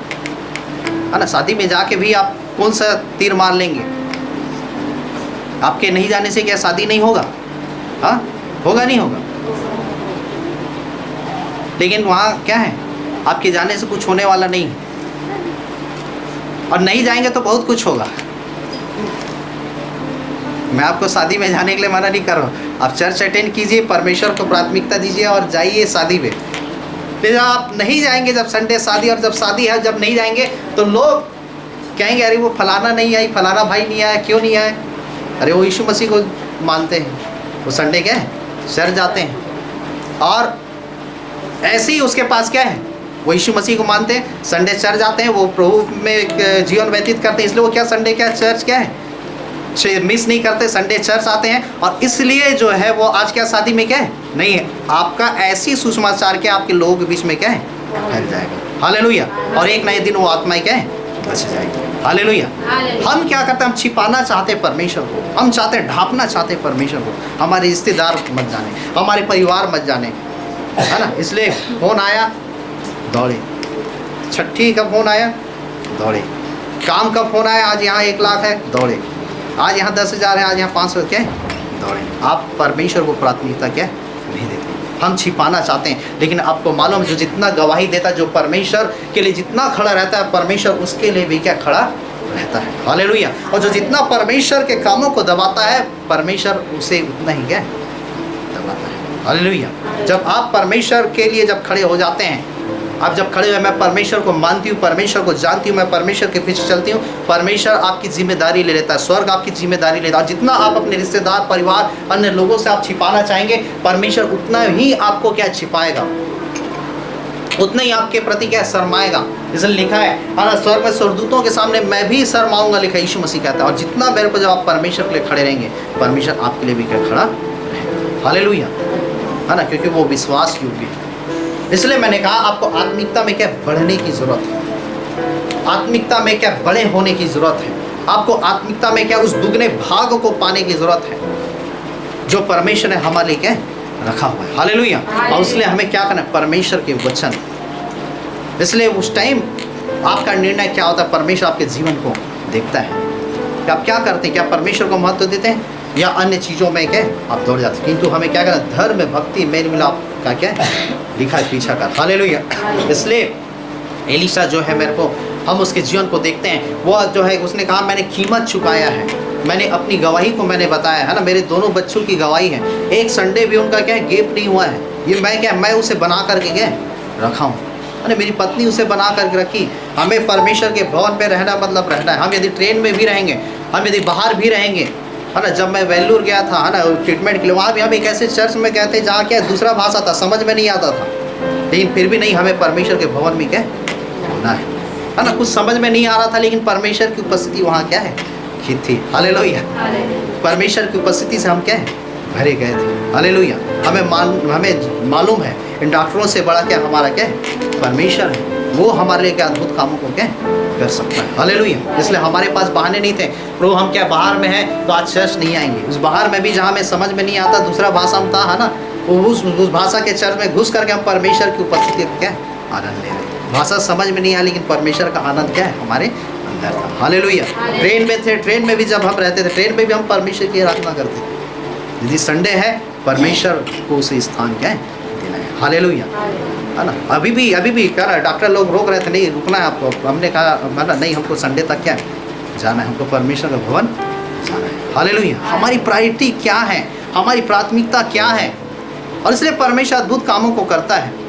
A: है ना। शादी में जाके भी आप कौन सा तीर मार लेंगे? आपके नहीं जाने से क्या शादी नहीं होगा? हाँ होगा, नहीं होगा। लेकिन वहाँ क्या है आपके जाने से कुछ होने वाला नहीं, और नहीं जाएंगे तो बहुत कुछ होगा। मैं आपको शादी में जाने के लिए मना नहीं कर रहा हूँ, आप चर्च अटेंड कीजिए, परमेश्वर को प्राथमिकता दीजिए और जाइए शादी में। फिर आप नहीं जाएंगे जब संडे शादी, और जब शादी है जब नहीं जाएंगे तो लोग कहेंगे अरे वो फलाना नहीं आई, फलाना भाई नहीं आया, क्यों नहीं आया? अरे वो यीशु मसीह को मानते हैं, वो संडे क्या है चर्च जाते हैं। और ऐसे ही उसके पास क्या है वो यीशु मसीह को मानते हैं, संडे चर्च जाते हैं, वो प्रभु में जीवन व्यतीत करते हैं, इसलिए वो क्या संडे क्या चर्च क्या है मिस नहीं करते, संडे चर्च आते हैं। और इसलिए जो है वो आज क्या शादी में क्या है नहीं है। आपका ऐसी सुसमाचार के आपके लोगों के बीच में क्या है फैल जाएगा। हालेलुया। और एक नए दिन वो आत्माएं क्या है बच जाएगी। हालेलुया। हम क्या करते हैं, हम छिपाना चाहते हैं परमेश्वर को, हम चाहते हैं ढांपना चाहते हैं परमेश्वर को, हमारे रिश्तेदार मत जाने, हमारे परिवार मत जाने, है ना। इसलिए फोन आया दौड़े, छठी का फोन आया दौड़े, काम का फोन आया आज यहाँ 1 लाख है दौड़े, आज यहाँ 10,000 है, आज यहाँ 500 क्या दौड़े। आप परमेश्वर को प्राथमिकता क्या नहीं देते, हम छिपाना चाहते हैं। लेकिन आपको मालूम जो जितना गवाही देता है, जो परमेश्वर के लिए जितना खड़ा रहता है, परमेश्वर उसके लिए भी क्या खड़ा रहता है। हालेलुया। और जो जितना परमेश्वर के कामों को दबाता है, परमेश्वर उसे उतना ही क्या दबाता है। हालेलुया। जब आप परमेश्वर के लिए जब खड़े हो जाते हैं, आप जब खड़े हुए मैं परमेश्वर को मानती हूँ, परमेश्वर को जानती हूँ, मैं परमेश्वर के पीछे चलती हूँ, परमेश्वर आपकी जिम्मेदारी ले लेता है, स्वर्ग आपकी जिम्मेदारी लेता है। जितना आप अपने रिश्तेदार परिवार अन्य लोगों से आप छिपाना चाहेंगे, परमेश्वर उतना ही आपको क्या छिपाएगा। उतना ही आपके प्रति क्या शर्माएगा। इसलिए लिखा है ना, स्वर्ग में स्वर्गदूतों के सामने मैं भी शर्माऊंगा, लिखा यीशु मसीह कहता है। और जितना मेरे को जब आप परमेश्वर के लिए खड़े रहेंगे, परमेश्वर आपके लिए भी क्या खड़ा रहेगा। हालेलुया, है ना, क्योंकि वो विश्वास योग्य है। इसलिए मैंने कहा आपको आत्मिकता में क्या बढ़ने की जरूरत है, आत्मिकता में क्या बड़े होने की जरूरत है, आपको आत्मिकता में क्या उस दुगने भाग को पाने की जरूरत है जो परमेश्वर ने हमारे लिए क्या रखा हुआ है। हालेलुया। और इसलिए हमें क्या करना है, परमेश्वर के वचन। इसलिए उस टाइम आपका निर्णय क्या होता है, परमेश्वर आपके जीवन को देखता है कि आप क्या करते हैं, क्या परमेश्वर को महत्व देते हैं या अन्य चीज़ों में क्या आप दौड़ जाते हैं। किंतु हमें क्या करना, धर्म भक्ति मेल मिलाप का क्या लिखा है पीछा कर। हालेलुया। इसलिए एलीशा जो है, मेरे को हम उसके जीवन को देखते हैं, वो जो है उसने कहा मैंने कीमत चुकाया है, मैंने अपनी गवाही को मैंने बताया है ना, मेरे दोनों बच्चों की गवाही है, एक संडे भी उनका क्या गेप नहीं हुआ है। ये मैं उसे बना करके क्या रखा हूँ, अरे मेरी पत्नी उसे बना करके रखी। हमें परमेश्वर के भवन में रहना मतलब रहना है। हम यदि ट्रेन में भी रहेंगे, हम यदि बाहर भी रहेंगे, है ना। जब मैं वेल्लूर गया था, है ना, ट्रीटमेंट के लिए, वहाँ भी हम एक ऐसे चर्च में गए थे जहाँ क्या दूसरा भाषा था, समझ में नहीं आता था, लेकिन फिर भी नहीं, हमें परमेश्वर के भवन में क्या होना है ना। कुछ समझ में नहीं आ रहा था, लेकिन परमेश्वर की उपस्थिति वहाँ क्या है की थी। हालेलुया। परमेश्वर की उपस्थिति से हम क्या है भरे गए थे। हालेलुया। हमें मालूम है इन डॉक्टरों से बड़ा क्या हमारा क्या है परमेश्वर है, वो हमारे लिए क्या अद्भुत कामों को क्या कर सकता है। हालेलुया। इसलिए हमारे पास बहाने नहीं थे, प्रभु हम क्या बाहर में हैं तो आज चर्च नहीं आएंगे। उस बाहर में भी जहाँ हमें समझ में नहीं आता, दूसरा भाषा में था, है ना, उस भाषा के चर्च में घुस करके हम परमेश्वर की उपस्थिति का क्या आनंद ले रहे हैं। भाषा समझ में नहीं आया, लेकिन परमेश्वर का आनंद क्या है हमारे अंदर था। हालेलुया। ट्रेन में थे, ट्रेन में भी जब हम रहते थे, ट्रेन में भी हम परमेश्वर की आराधना करते थे। यदि संडे है, परमेश्वर को उसे स्थान क्या है देना है। हालेलुया, है ना। अभी भी कह रहा है, डॉक्टर लोग रोक रहे थे, नहीं रुकना है आपको। हमने कहा मतलब नहीं, हमको संडे तक क्या जाना है, हमको परमेश्वर का भवन जाना है। हालेलुया। हमारी प्रायोरिटी क्या है, हमारी प्राथमिकता क्या है, और इसलिए परमेश्वर अद्भुत कामों को करता है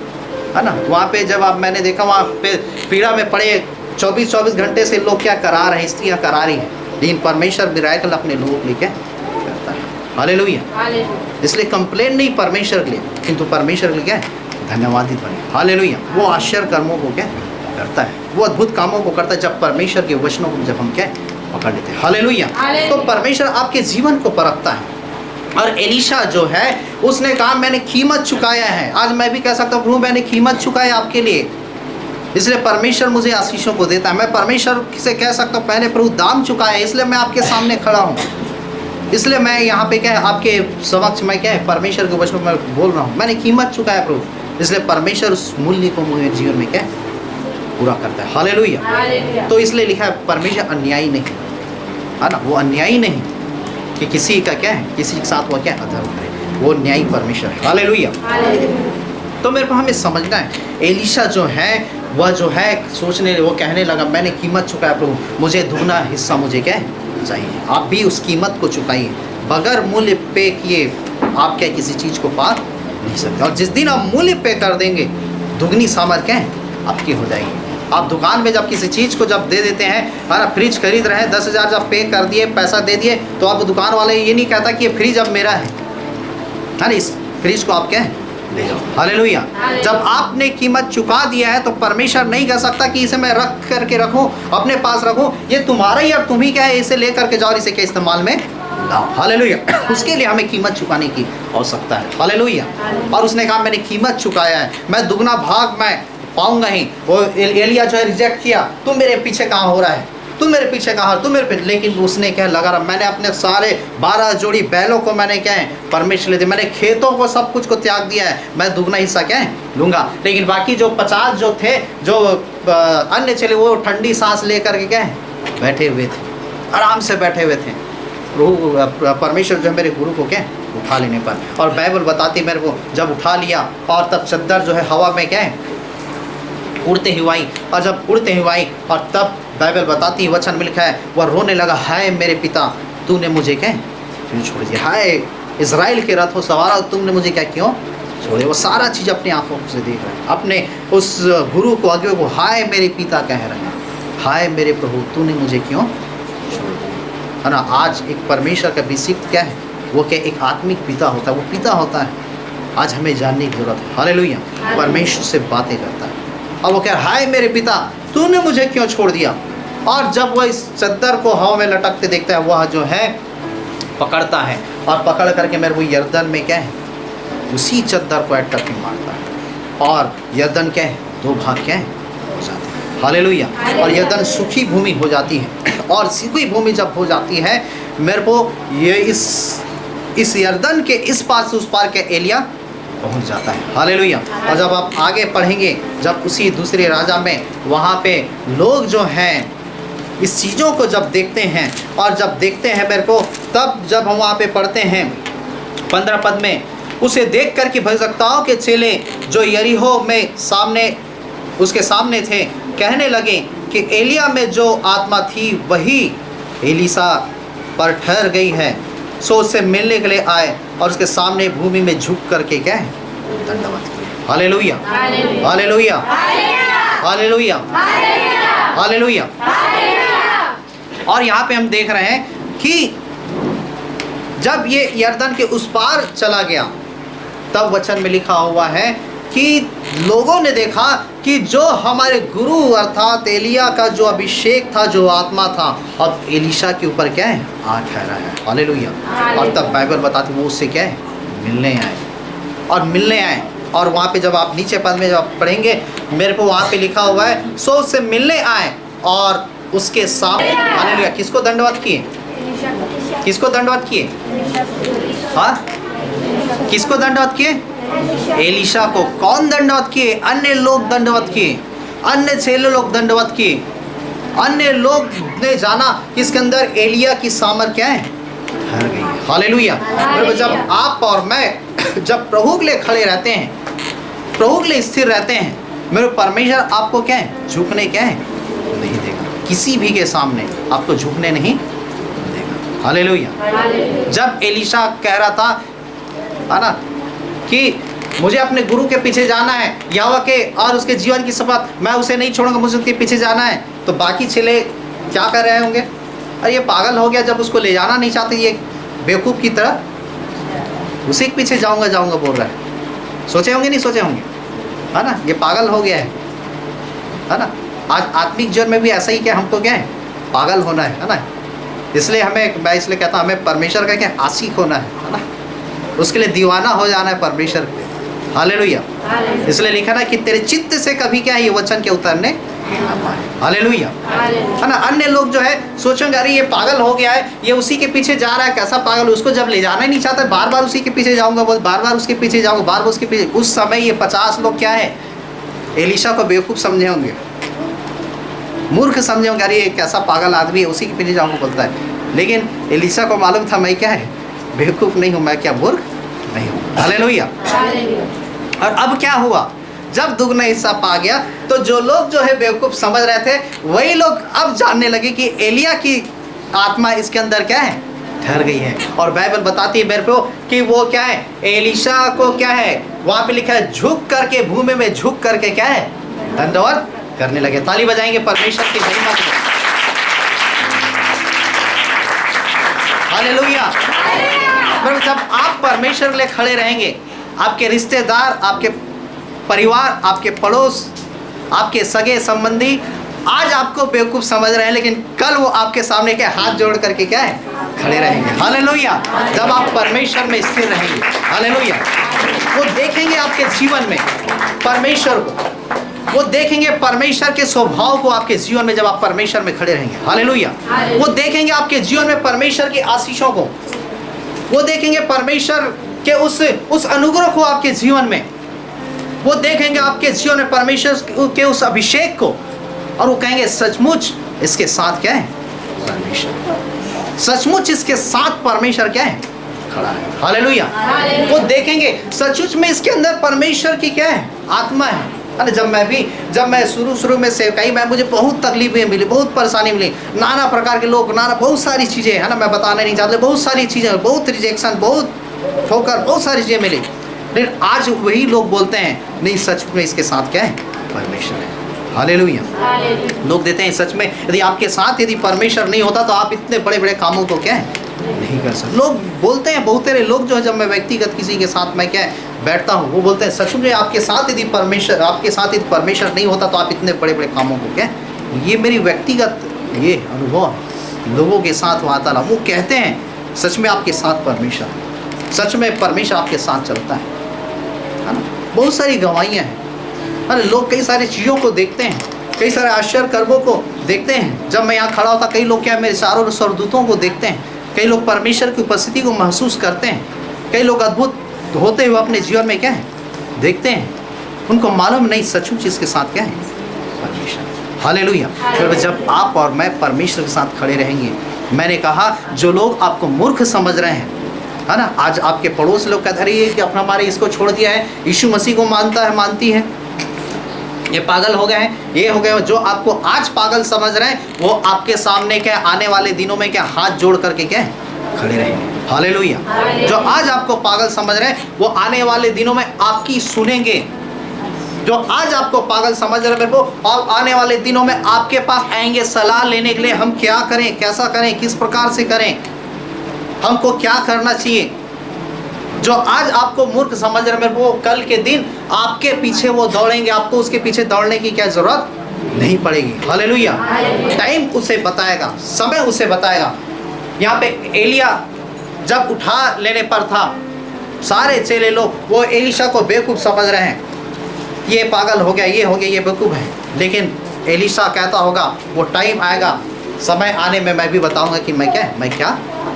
A: ना। वहाँ पे जब मैंने देखा, वहाँ पे पीड़ा में पड़े 24 घंटे से लोग क्या करा रहे हैं, स्त्रियाँ करा रही हैं, लेकिन परमेश्वर मिराकल अपने लोगों के लिए क्या करता है। हालेलुया। इसलिए कंप्लेन नहीं परमेश्वर के लिए, किंतु परमेश्वर के लिए क्या धन्यवादित बने। हालेलुया। वो आश्चर्य कर्मों को क्या करता है, वो अद्भुत कामों को करता है जब परमेश्वर के वचनों को जब हम क्या पकड़ लेते हैं। हालेलुया। तो परमेश्वर आपके जीवन को परखता है। और एलीशा जो है, उसने कहा मैंने कीमत चुकाया है। आज मैं भी कह सकता हूँ, प्रभु मैंने कीमत चुकाया आपके लिए, इसलिए परमेश्वर मुझे आशीषों को देता है। मैं परमेश्वर से कह सकता हूँ, पहले प्रभु दाम चुकाया है, इसलिए मैं आपके सामने खड़ा हूँ, इसलिए मैं यहाँ पे क्या है आपके समक्ष मैं क्या है परमेश्वर के वचनों में बोल रहा हूँ। मैंने कीमत चुकाया प्रभु, इसलिए परमेश्वर उस मूल्य को मेरे जीवन में क्या पूरा करता है। हालेलुया। तो इसलिए लिखा है परमेश्वर अन्यायी नहीं, है ना, वो अन्यायी नहीं कि किसी का क्या है, किसी के साथ वो क्या अधर्म करे, वो न्यायी परमेश्वर है। हालेलुया। तो मेरे को हमें समझना है, एलीशा जो है वह जो है सोचने, वो कहने लगा मैंने कीमत चुकाया प्रभु, मुझे दुगना हिस्सा मुझे क्या चाहिए। आप भी उस कीमत को चुकाइए, बगैर मूल्य पे किए आप क्या किसी चीज़ को पा नहीं सकते। और जिस दिन आप मूल्य पे कर देंगे, दुगनी सामर्थ क्या आपकी हो जाएगी। आप दुकान में जब किसी चीज़ को जब दे देते हैं, हमारा फ्रिज खरीद रहे हैं, 10,000 जब पे कर दिए, पैसा दे दिए, तो आप दुकान वाले ये नहीं कहता कि ये फ्रिज अब मेरा है ना, इस फ्रिज को आप क्या ले जाओ। हालेलुया। जब आपने कीमत चुका दिया है, तो परमेश्वर नहीं कह सकता कि इसे मैं रख करके रखूं, अपने पास रखूं, ये तुम्हारा ही और तुम ही क्या है, इसे ले करके जाओ, इसे क्या इस्तेमाल में लाओ। हालेलुया। उसके लिए हमें कीमत चुकाने की आवश्यकता है। हालेलुया। और उसने कहा मैंने कीमत चुकाया है, मैं दुगना भाग मैं पाऊंगा ही। वो एलिया जो है रिजेक्ट किया, तुम मेरे पीछे कहाँ हो रहा है, तुम मेरे पीछे कहाँ, तुम मेरे पीछे। लेकिन उसने क्या लगा रहा, मैंने अपने सारे 12 जोड़ी बैलों को मैंने क्या है परमेश्वर ले दिया, मैंने खेतों को सब कुछ को त्याग दिया है, मैं दुगना हिस्सा क्या है लूँगा। लेकिन बाकी जो 50 जो थे, जो अन्य चले, वो ठंडी सांस लेकर के क्या है बैठे हुए थे, आराम से बैठे हुए थे। परमेश्वर जो है मेरे गुरु को क्या उठा लेने पर, और बाइबल बताती मेरे को जब उठा लिया, और तब चद्दर जो है हवा में क्या है उड़ते हुए आई, और जब उड़ते हुए आई, और तब बाइबल बताती वचन में लिखा है वह रोने लगा, हाय मेरे पिता तूने मुझे क्या क्यों छोड़ दिया, हाय इज़राइल के रथों सवार तुमने मुझे क्या क्यों छोड़े। वो सारा चीज़ अपनी आंखों से देख रहे हैं, अपने उस गुरु को आगे को हाय मेरे पिता कह रहे हैं, हाय मेरे प्रभु तूने मुझे क्यों छोड़ दिया, है ना। आज एक परमेश्वर का अभिषिक्त क्या है, वो क्या एक आत्मिक पिता होता है, वो पिता होता है आज हमें जानने की जरूरत है। हालेलुया। परमेश्वर से बातें करता है और वो कह रहा है, हाय मेरे पिता, तूने मुझे क्यों छोड़ दिया। और जब वह इस चद्दर को हवा में लटकते देखता है, वह जो है पकड़ता है और पकड़ करके मेरे वो यरदन में क्या है, उसी चद्दर को ऐड करके मारता है और यरदन क्या है, दो भाग क्या है हो जाते हैं। हालेलुया। और यरदन सूखी भूमि हो जाती है और सूखी भूमि जब हो जाती है, मेरे को ये इस यरदन के इस पार से उस पार के एलिया पहुंच जाता है। हालेलुया। और जब आप आगे पढ़ेंगे, जब उसी दूसरे राजा में वहाँ पे लोग जो हैं इस चीज़ों को जब देखते हैं और जब देखते हैं मेरे को, तब जब हम वहाँ पे पढ़ते हैं 15 पद में, उसे देख कर कि भविष्यवक्ताओं के चेले जो यरीहो में सामने उसके सामने थे, कहने लगे कि एलिया में जो आत्मा थी वही एलीसा पर ठहर गई है। सो उससे मिलने के लिए आए और उसके सामने भूमि में झुक करके क्या है, दंडवत किया। Hallelujah, hallelujah, hallelujah, hallelujah. और यहाँ पे हम देख रहे हैं कि जब ये यरदन के उस पार चला गया, तब वचन में लिखा हुआ है कि लोगों ने देखा कि जो हमारे गुरु अर्थात एलिया का जो अभिषेक था, जो आत्मा था, अब एलीशा के ऊपर क्या है, आ ठहरा है। हालेलुया। और तब बाइबल बताती वो उससे क्या है, मिलने आए और मिलने आए। और वहाँ पे जब आप नीचे पद में जब पढ़ेंगे, मेरे को वहाँ पे लिखा हुआ है, सो उससे मिलने आए और उसके सामने, हालेलुया, किसको दंडवत किए, किसको दंडवत किए, हाँ, किसको दंडवत किए, एलीशा को। कौन दंडवत किए, अन्य लोग दंडवत किए, अन्य चेले लोग दंडवत किए। अन्य लोग ने जाना कि इसके अंदर एलिया की सामर्थ क्या है, ठहर गई है। हालेलुया। जब आप और मैं जब प्रभु के लिए खड़े रहते हैं, प्रभु के लिए स्थिर रहते हैं, मेरे परमेश्वर आपको क्या है, झुकने क्या है नहीं देगा, किसी भी के सामने आपको झुकने नहीं देगा। हालेलुया। जब एलीशा कह रहा था, है ना, कि मुझे अपने गुरु के पीछे जाना है, यहोवा के और उसके जीवन की शपथ, मैं उसे नहीं छोड़ूंगा, मुझे उसके पीछे जाना है, तो बाकी चेले क्या कर रहे होंगे, अरे ये पागल हो गया, जब उसको ले जाना नहीं चाहते, ये बेवकूफ़ की तरह उसी के पीछे जाऊंगा जाऊंगा बोल रहा है। सोचे होंगे, नहीं सोचे होंगे, है ना, ये पागल हो गया है ना। आज आत्मिक जीवन में भी ऐसा ही क्या, हमको क्या है, पागल होना है ना। इसलिए मैं इसलिए कहता हूँ, हमें परमेश्वर का क्या आशिक होना है ना, उसके लिए दीवाना हो जाना है परमेश्वर पे। हालेलुया। इसलिए लिखा ना कि तेरे चित्त से कभी क्या है ये वचन के उतरने ना पाए। हालेलुया, है ना। अन्य लोग जो है सोचेंगे, अरे ये पागल हो गया है, ये उसी के पीछे जा रहा है, कैसा पागल, उसको जब ले जाना ही नहीं चाहता, बार बार उसी के पीछे जाऊंगा, बार बार उसके पीछे जाऊंगा, बार बार उसके पीछे। उस समय ये 50 लोग क्या है, एलीशा को बेवकूफ़ समझे होंगे, मूर्ख समझे होंगे, अरे ये कैसा पागल आदमी है, उसी के पीछे जाऊंगा बोलता है। लेकिन एलीशा को मालूम था, मैं क्या है, बेवकूफ़ नहीं हूँ, मैं क्या मूर्ख नहीं हूँ। हालेलुया। और अब क्या हुआ, जब दुगना हिस्सा पा गया, तो जो लोग जो है बेवकूफ़ समझ रहे थे, वही लोग अब जानने लगे कि एलिया की आत्मा इसके अंदर क्या है, ठहर गई है। और बाइबल बताती है मेरे को कि वो क्या है, एलीशा को क्या है, वहाँ पे लिखा है, झुक करके, भूमि में झुक करके क्या है, दंडवत करने लगे। ताली बजाएंगे परमेश्वर की महिमा के लिए। हालेलुया। जब आप परमेश्वर के लिए खड़े रहेंगे, आपके रिश्तेदार, आपके परिवार, आपके पड़ोस, आपके सगे संबंधी आज आपको बेवकूफ़ समझ रहे हैं, लेकिन कल वो आपके सामने के हाथ जोड़ करके क्या है, खड़े रहेंगे। हालेलुया। जब आप परमेश्वर में स्थिर रहेंगे, हालेलुया, वो देखेंगे आपके जीवन में परमेश्वर को, वो देखेंगे परमेश्वर के स्वभाव को आपके जीवन में, जब आप परमेश्वर में खड़े रहेंगे। हालेलुया। वो देखेंगे आपके जीवन में परमेश्वर की आशीषों को, वो देखेंगे परमेश्वर के उस अनुग्रह को आपके जीवन में, वो देखेंगे आपके जीवन में परमेश्वर के उस अभिषेक को, और वो कहेंगे सचमुच इसके साथ क्या है, परमेश्वर, सचमुच इसके साथ परमेश्वर क्या है, खड़ा है। हालेलुया। वो देखेंगे सचमुच में इसके अंदर परमेश्वर की क्या है, आत्मा है। अरे जब मैं शुरू में सेवकाई में, मुझे बहुत तकलीफें मिली, बहुत परेशानी मिली, नाना प्रकार के लोग, नाना बहुत सारी चीज़ें, है ना, मैं बताना नहीं चाहता, बहुत सारी चीज़ें, बहुत रिजेक्शन, बहुत ठोकर, बहुत सारी चीज़ें मिली। लेकिन आज वही लोग बोलते हैं, नहीं सच में इसके साथ क्या है, परमेश्वर है। हालेलुया। लोग देते हैं सच में, यदि आपके साथ यदि परमेश्वर नहीं होता तो आप इतने बड़े बड़े कामों को क्या है नहीं कर सकते। लोग बोलते हैं, बहुत सारे लोग जो है, जब मैं व्यक्तिगत किसी के साथ मैं क्या है बैठता हूँ, वो बोलते हैं सच में आपके साथ यदि परमेश्वर नहीं होता तो आप इतने बड़े बड़े कामों को क्या। ये मेरी व्यक्तिगत ये अनुभव है, लोगों के साथ वार्तालाप, वो कहते हैं सच में आपके साथ परमेश्वर, सच में परमेश्वर आपके साथ चलता है ना। बहुत सारी गवाहियाँ हैं। अरे लोग कई सारी चीज़ों को देखते हैं, कई सारे आश्चर्य कर्मों को देखते हैं। जब मैं यहाँ खड़ा होता, कई लोग क्या मेरे चारों स्वर्गदूतों को देखते हैं, कई लोग परमेश्वर की उपस्थिति को महसूस करते हैं, कई लोग अद्भुत होते हुए अपने जीवन में क्या है देखते हैं। उनको मालूम नहीं सचमुच इसके साथ क्या है परमेश्वर। हालेलुया। फिर जब आप और मैं परमेश्वर के साथ खड़े रहेंगे, मैंने कहा जो लोग आपको मूर्ख समझ रहे हैं, है ना, आज आपके पड़ोस लोग कहते अरे ये कि अपना हमारे इसको छोड़ दिया है, यीशु मसीह को मानता है, मानती है, ये पागल हो गए हैं, ये हो गए, जो आपको आज पागल समझ रहे हैं वो आपके सामने क्या आने वाले दिनों में क्या हाथ जोड़ करके क्या खड़े रहेंगे। हालेलुया। जो आज आपको पागल समझ रहे हैं वो आने वाले दिनों में आपकी सुनेंगे। जो आज आपको पागल समझ रहे हैं वो और आने वाले दिनों में आपके पास आएंगे सलाह लेने के लिए, हम क्या करें, कैसा करें, किस प्रकार से करें, हमको क्या करना चाहिए। जो आज आपको मूर्ख समझ रहे हैं वो कल के दिन आपके पीछे वो दौड़ेंगे, आपको उसके पीछे दौड़ने की क्या जरूरत नहीं पड़ेगी। हालेलुया। टाइम उसे बताएगा, समय उसे बताएगा। यहाँ पे एलिया जब उठा लेने पर था, सारे चेले लोग वो एलीशा को बेवकूफ़ समझ रहे हैं, ये पागल हो गया, ये हो गया, ये बेवकूफ़ है। लेकिन एलीशा कहता होगा वो टाइम आएगा, समय आने में मैं भी बताऊंगा कि मैं क्या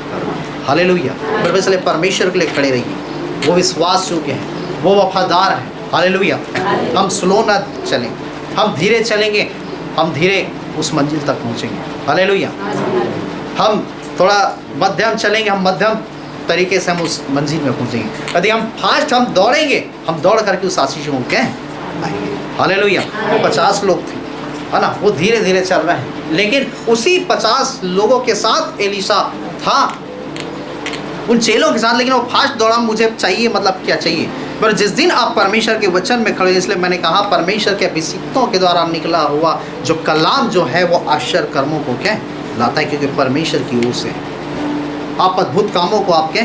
A: करूँ। हालेलुया। फिर इसलिए परमेश्वर के लिए खड़े रहिए। वो विश्वास योग्य है, वो वफादार है। हालेलुया। हम स्लो ना चलें, हम धीरे चलेंगे, हम धीरे उस मंजिल तक पहुँचेंगे। हालेलुया। हम थोड़ा मध्यम चलेंगे, हम मध्यम तरीके से हम उस मंजिल में पहुँचेंगे। यदि हम फास्ट हम दौड़ेंगे, हम दौड़ करके उस आशीषों को क्या आएंगे। हालेलुया। वो 50 लोग थे, है ना, वो धीरे धीरे चल रहे हैं, लेकिन उसी 50 लोगों के साथ एलीशा था, उन चेलों के साथ, लेकिन वो फास्ट दौड़ा। मुझे चाहिए मतलब क्या चाहिए, पर जिस दिन आप परमेश्वर के वचन में खड़े, इसलिए मैंने कहा परमेश्वर के अभिषिक्तों के द्वारा निकला हुआ जो कलाम जो है वो आश्चर्य कर्मों को क्या लाता है, क्योंकि परमेश्वर की ओर से आप अद्भुत कामों को आप क्या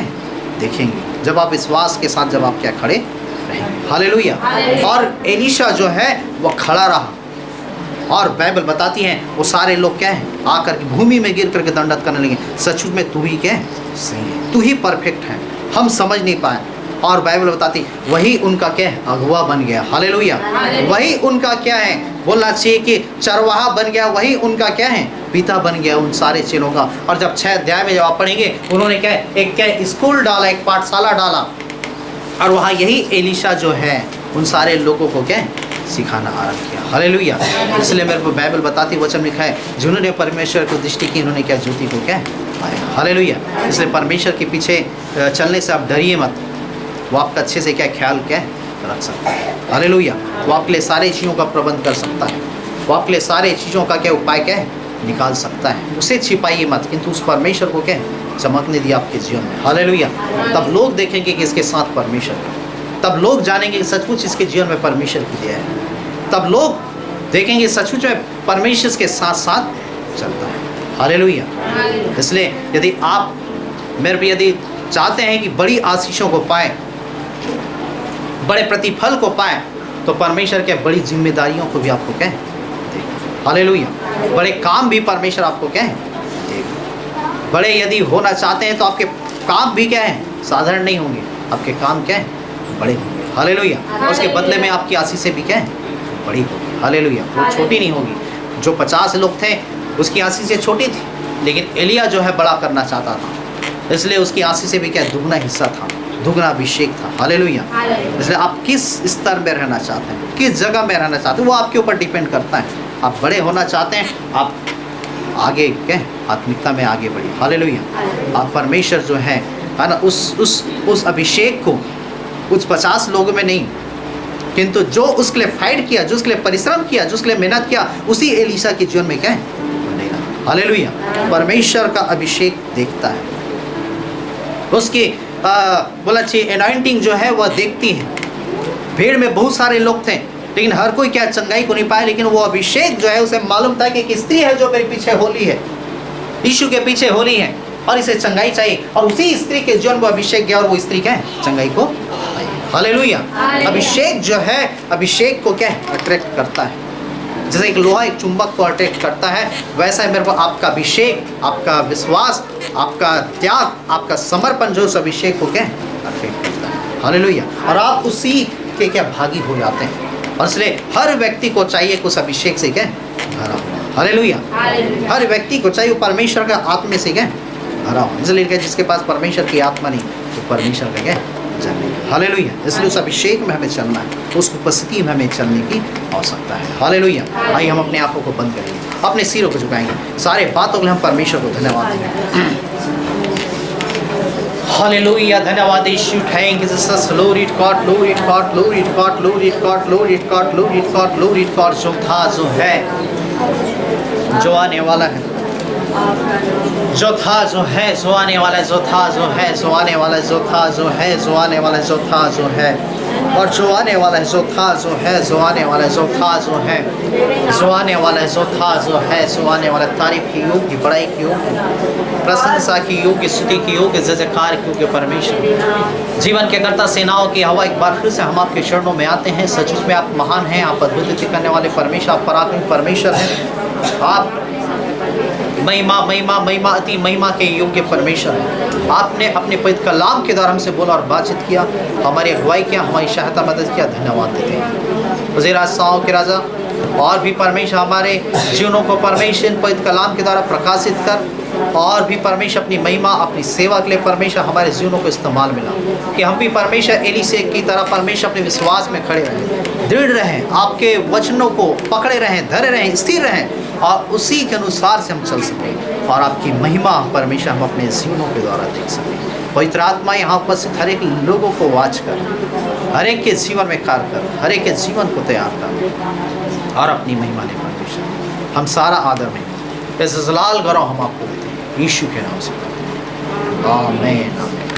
A: देखेंगे जब आप विश्वास के साथ जब आप क्या खड़े रहेंगे। हालेलुया। और एलीशा जो है वो खड़ा रहा, और बाइबल बताती है वो सारे लोग क्या है आकर के भूमि में गिर करके दंडवत करने लगे, सचमुच में तू ही क्या है सही है, तू ही परफेक्ट है, हम समझ नहीं पाए। और बाइबल बताती वही उनका क्या है अगुवा बन गया। हालेलुया। वही उनका क्या है बोलना चाहिए कि चरवाहा बन गया, वही उनका क्या है पिता बन गया उन सारे चेलों का। और जब 6 अध्याय में जब आप पढ़ेंगे, उन्होंने क्या एक क्या स्कूल डाला, एक पाठशाला डाला, और वहाँ यही एलीशा जो है उन सारे लोगों को क्या सिखाना आरंभ किया। हालेलुया। इसलिए मेरे को बाइबल बताती वचन लिखा है जिन्होंने परमेश्वर को दृष्टि की उन्होंने क्या ज्योति को क्या पाया। हालेलुया। इसलिए परमेश्वर के पीछे चलने से आप डरिए मत, वो आपका अच्छे से क्या ख्याल क्या रख सकता है। हालेलुया। वो आपके लिए सारे चीज़ों का प्रबंध कर सकता है, वो आपके लिए सारे चीज़ों का क्या उपाय क्या निकाल सकता है। उसे छिपाइए मत, किंतु उस परमेश्वर को क्या चमकने दिया आपके जीवन में। हालेलुया। तब लोग देखेंगे कि इसके साथ परमेश्वर है, तब लोग जानेंगे कि सचमुच इसके जीवन में परमेश्वर की दया है, तब लोग देखेंगे सचमुच में परमेश्वर के साथ साथ चलता है। हालेलुया। इसलिए यदि आप मेरे पे यदि चाहते हैं कि बड़ी आशीषों को पाए, बड़े प्रतिफल को पाए, तो परमेश्वर के बड़ी जिम्मेदारियों को भी आपको क्या देगा। हालेलुया। बड़े काम भी परमेश्वर आपको क्या देगा। बड़े यदि होना चाहते हैं तो आपके काम भी क्या है साधारण नहीं होंगे, आपके काम क्या है बड़े होंगे। हालेलुया। और उसके बदले में आपकी आशीषें भी क्या है बड़ी होगी। हालेलुया। वो छोटी नहीं होगी। जो 50 लोग थे उसकी आशीषें छोटी थी, लेकिन एलिया जो है बड़ा करना चाहता था, इसलिए उसकी आशीषें भी क्या दुगना हिस्सा था, दुगना अभिषेक था। हालेलुया। इसलिए आप किस स्तर में रहना चाहते हैं, किस जगह में रहना चाहते हैं, वो आपके ऊपर डिपेंड करता है। आप बड़े होना चाहते हैं, आप आगे क्या आत्मिकता में आगे बढ़िए। हालेलुया। आप परमेश्वर जो है ना उस अभिषेक को उस 50 लोगों में नहीं, किंतु जो उसके लिए फाइट किया, जो उसके लिए परिश्रम किया, जो उसके लिए मेहनत किया, उसी एलीशा के जीवन में क्या है। हालेलुया। परमेश्वर का अभिषेक देखता है, उसकी बोला चाहिए एनॉइंटिंग जो है वह देखती है। भीड़ में बहुत सारे लोग थे, लेकिन हर कोई क्या चंगाई को नहीं पाया, लेकिन वो अभिषेक जो है उसे मालूम था कि एक स्त्री है जो मेरे पीछे होली है, यीशु के पीछे होली है और इसे चंगाई चाहिए, और उसी स्त्री के जीवन में अभिषेक गया और वो स्त्री क्या है चंगाई को पाई। हालेलुया। अभिषेक जो है, अभिषेक को क्या अट्रैक्ट करता है। जैसे एक लोहा एक चुंबक को अट्रैक्ट करता है, वैसा ही मेरे को आपका अभिषेक, आपका विश्वास, आपका त्याग, आपका समर्पण जो उस अभिषेक को क्या अट्रैक्ट करता है। हालेलुया। और आप उसी के क्या भागी हो जाते हैं। और इसलिए हर व्यक्ति को चाहिए कि उस अभिषेक से क्या भरा हो। हालेलुया। हर व्यक्ति को चाहिए परमेश्वर का आत्मा से क्या भरा हो। इसलिए क्या, जिसके पास परमेश्वर की आत्मा नहीं तो परमेश्वर का क्या जल नहीं। हालेलुया। इसलिए उस अभिषेक में हमें चलना है, उस उपस्थिति में हमें चलने की आवश्यकता है। हालेलुया। आइए हम अपने आंखों को बंद करेंगे, अपने सिरों को झुकाएंगे, सारे बातों के लिए हम परमेश्वर को धन्यवाद देंगे। हालेलुया। धन्यवाद यीशु। Thank you Jesus. Glory to God, glory to God, glory to God, glory to God, glory to God, glory to God, glory to God. जो था, जो है, जो आने वाला है, जो था, जो है, जो आने वाला है, जो था, जो है, जो आने वाला है, जो था, जो है, जो आने वाला है, जो था, जो है, और जो आने वाला है, जो था, जो है, जो आने वाला है, जो था, जो है, जो आने वाला है, जो था, जो है, जो आने वाला है। तारीफ की योग्य, बड़ाई की योग्य, प्रशंसा की योग्य, स्तुति की योग्य, जयकार की योग्य परमेश्वर, जीवन के कर्ता, सेनाओं की हवा, एक बार फिर से हम आपके चरणों में आते हैं। सचमुच में आप महान हैं, आप अद्भुत करने वाले परमेश्वर, आप पराक्रमी परमेश्वर हैं। आप महिमा महिमा महिमा अति महिमा के योग्य परमेश्वर है। आपने अपने पवित्र कलाम के द्वारा हमसे बोला और बातचीत किया, हमारी अगुवाई किया, हमारी सहायता मदद किया। धन्यवाद देते हैं वज़ीर राजाओं के राजा। और भी परमेश्वर हमारे जीवनों को परमेश्वर पवित्र कलाम के द्वारा प्रकाशित कर, और भी परमेश्वर अपनी महिमा, अपनी सेवा के लिए परमेश्वर हमारे जीवनों को इस्तेमाल मिला, कि हम भी परमेश्वर एलीशे की तरह परमेश्वर अपने विश्वास में खड़े रहें, दृढ़ रहें, आपके वचनों को पकड़े रहें, धरे रहें, स्थिर रहें, और उसी के अनुसार से हम चल सकें, और आपकी महिमा परमेश्वर हम अपने जीवनों के द्वारा देख सकें। पवित्र आत्मा यहाँ उपस्थित हर एक लोगों को वाच कर, हर एक के जीवन में कार्य कर, हर एक के जीवन को तैयार कर, और अपनी महिमा ले परमेश्वर। हम सारा आदर में इस जलाल गौरव हम आपको देते हैं, यीशु के नाम से। आमीन।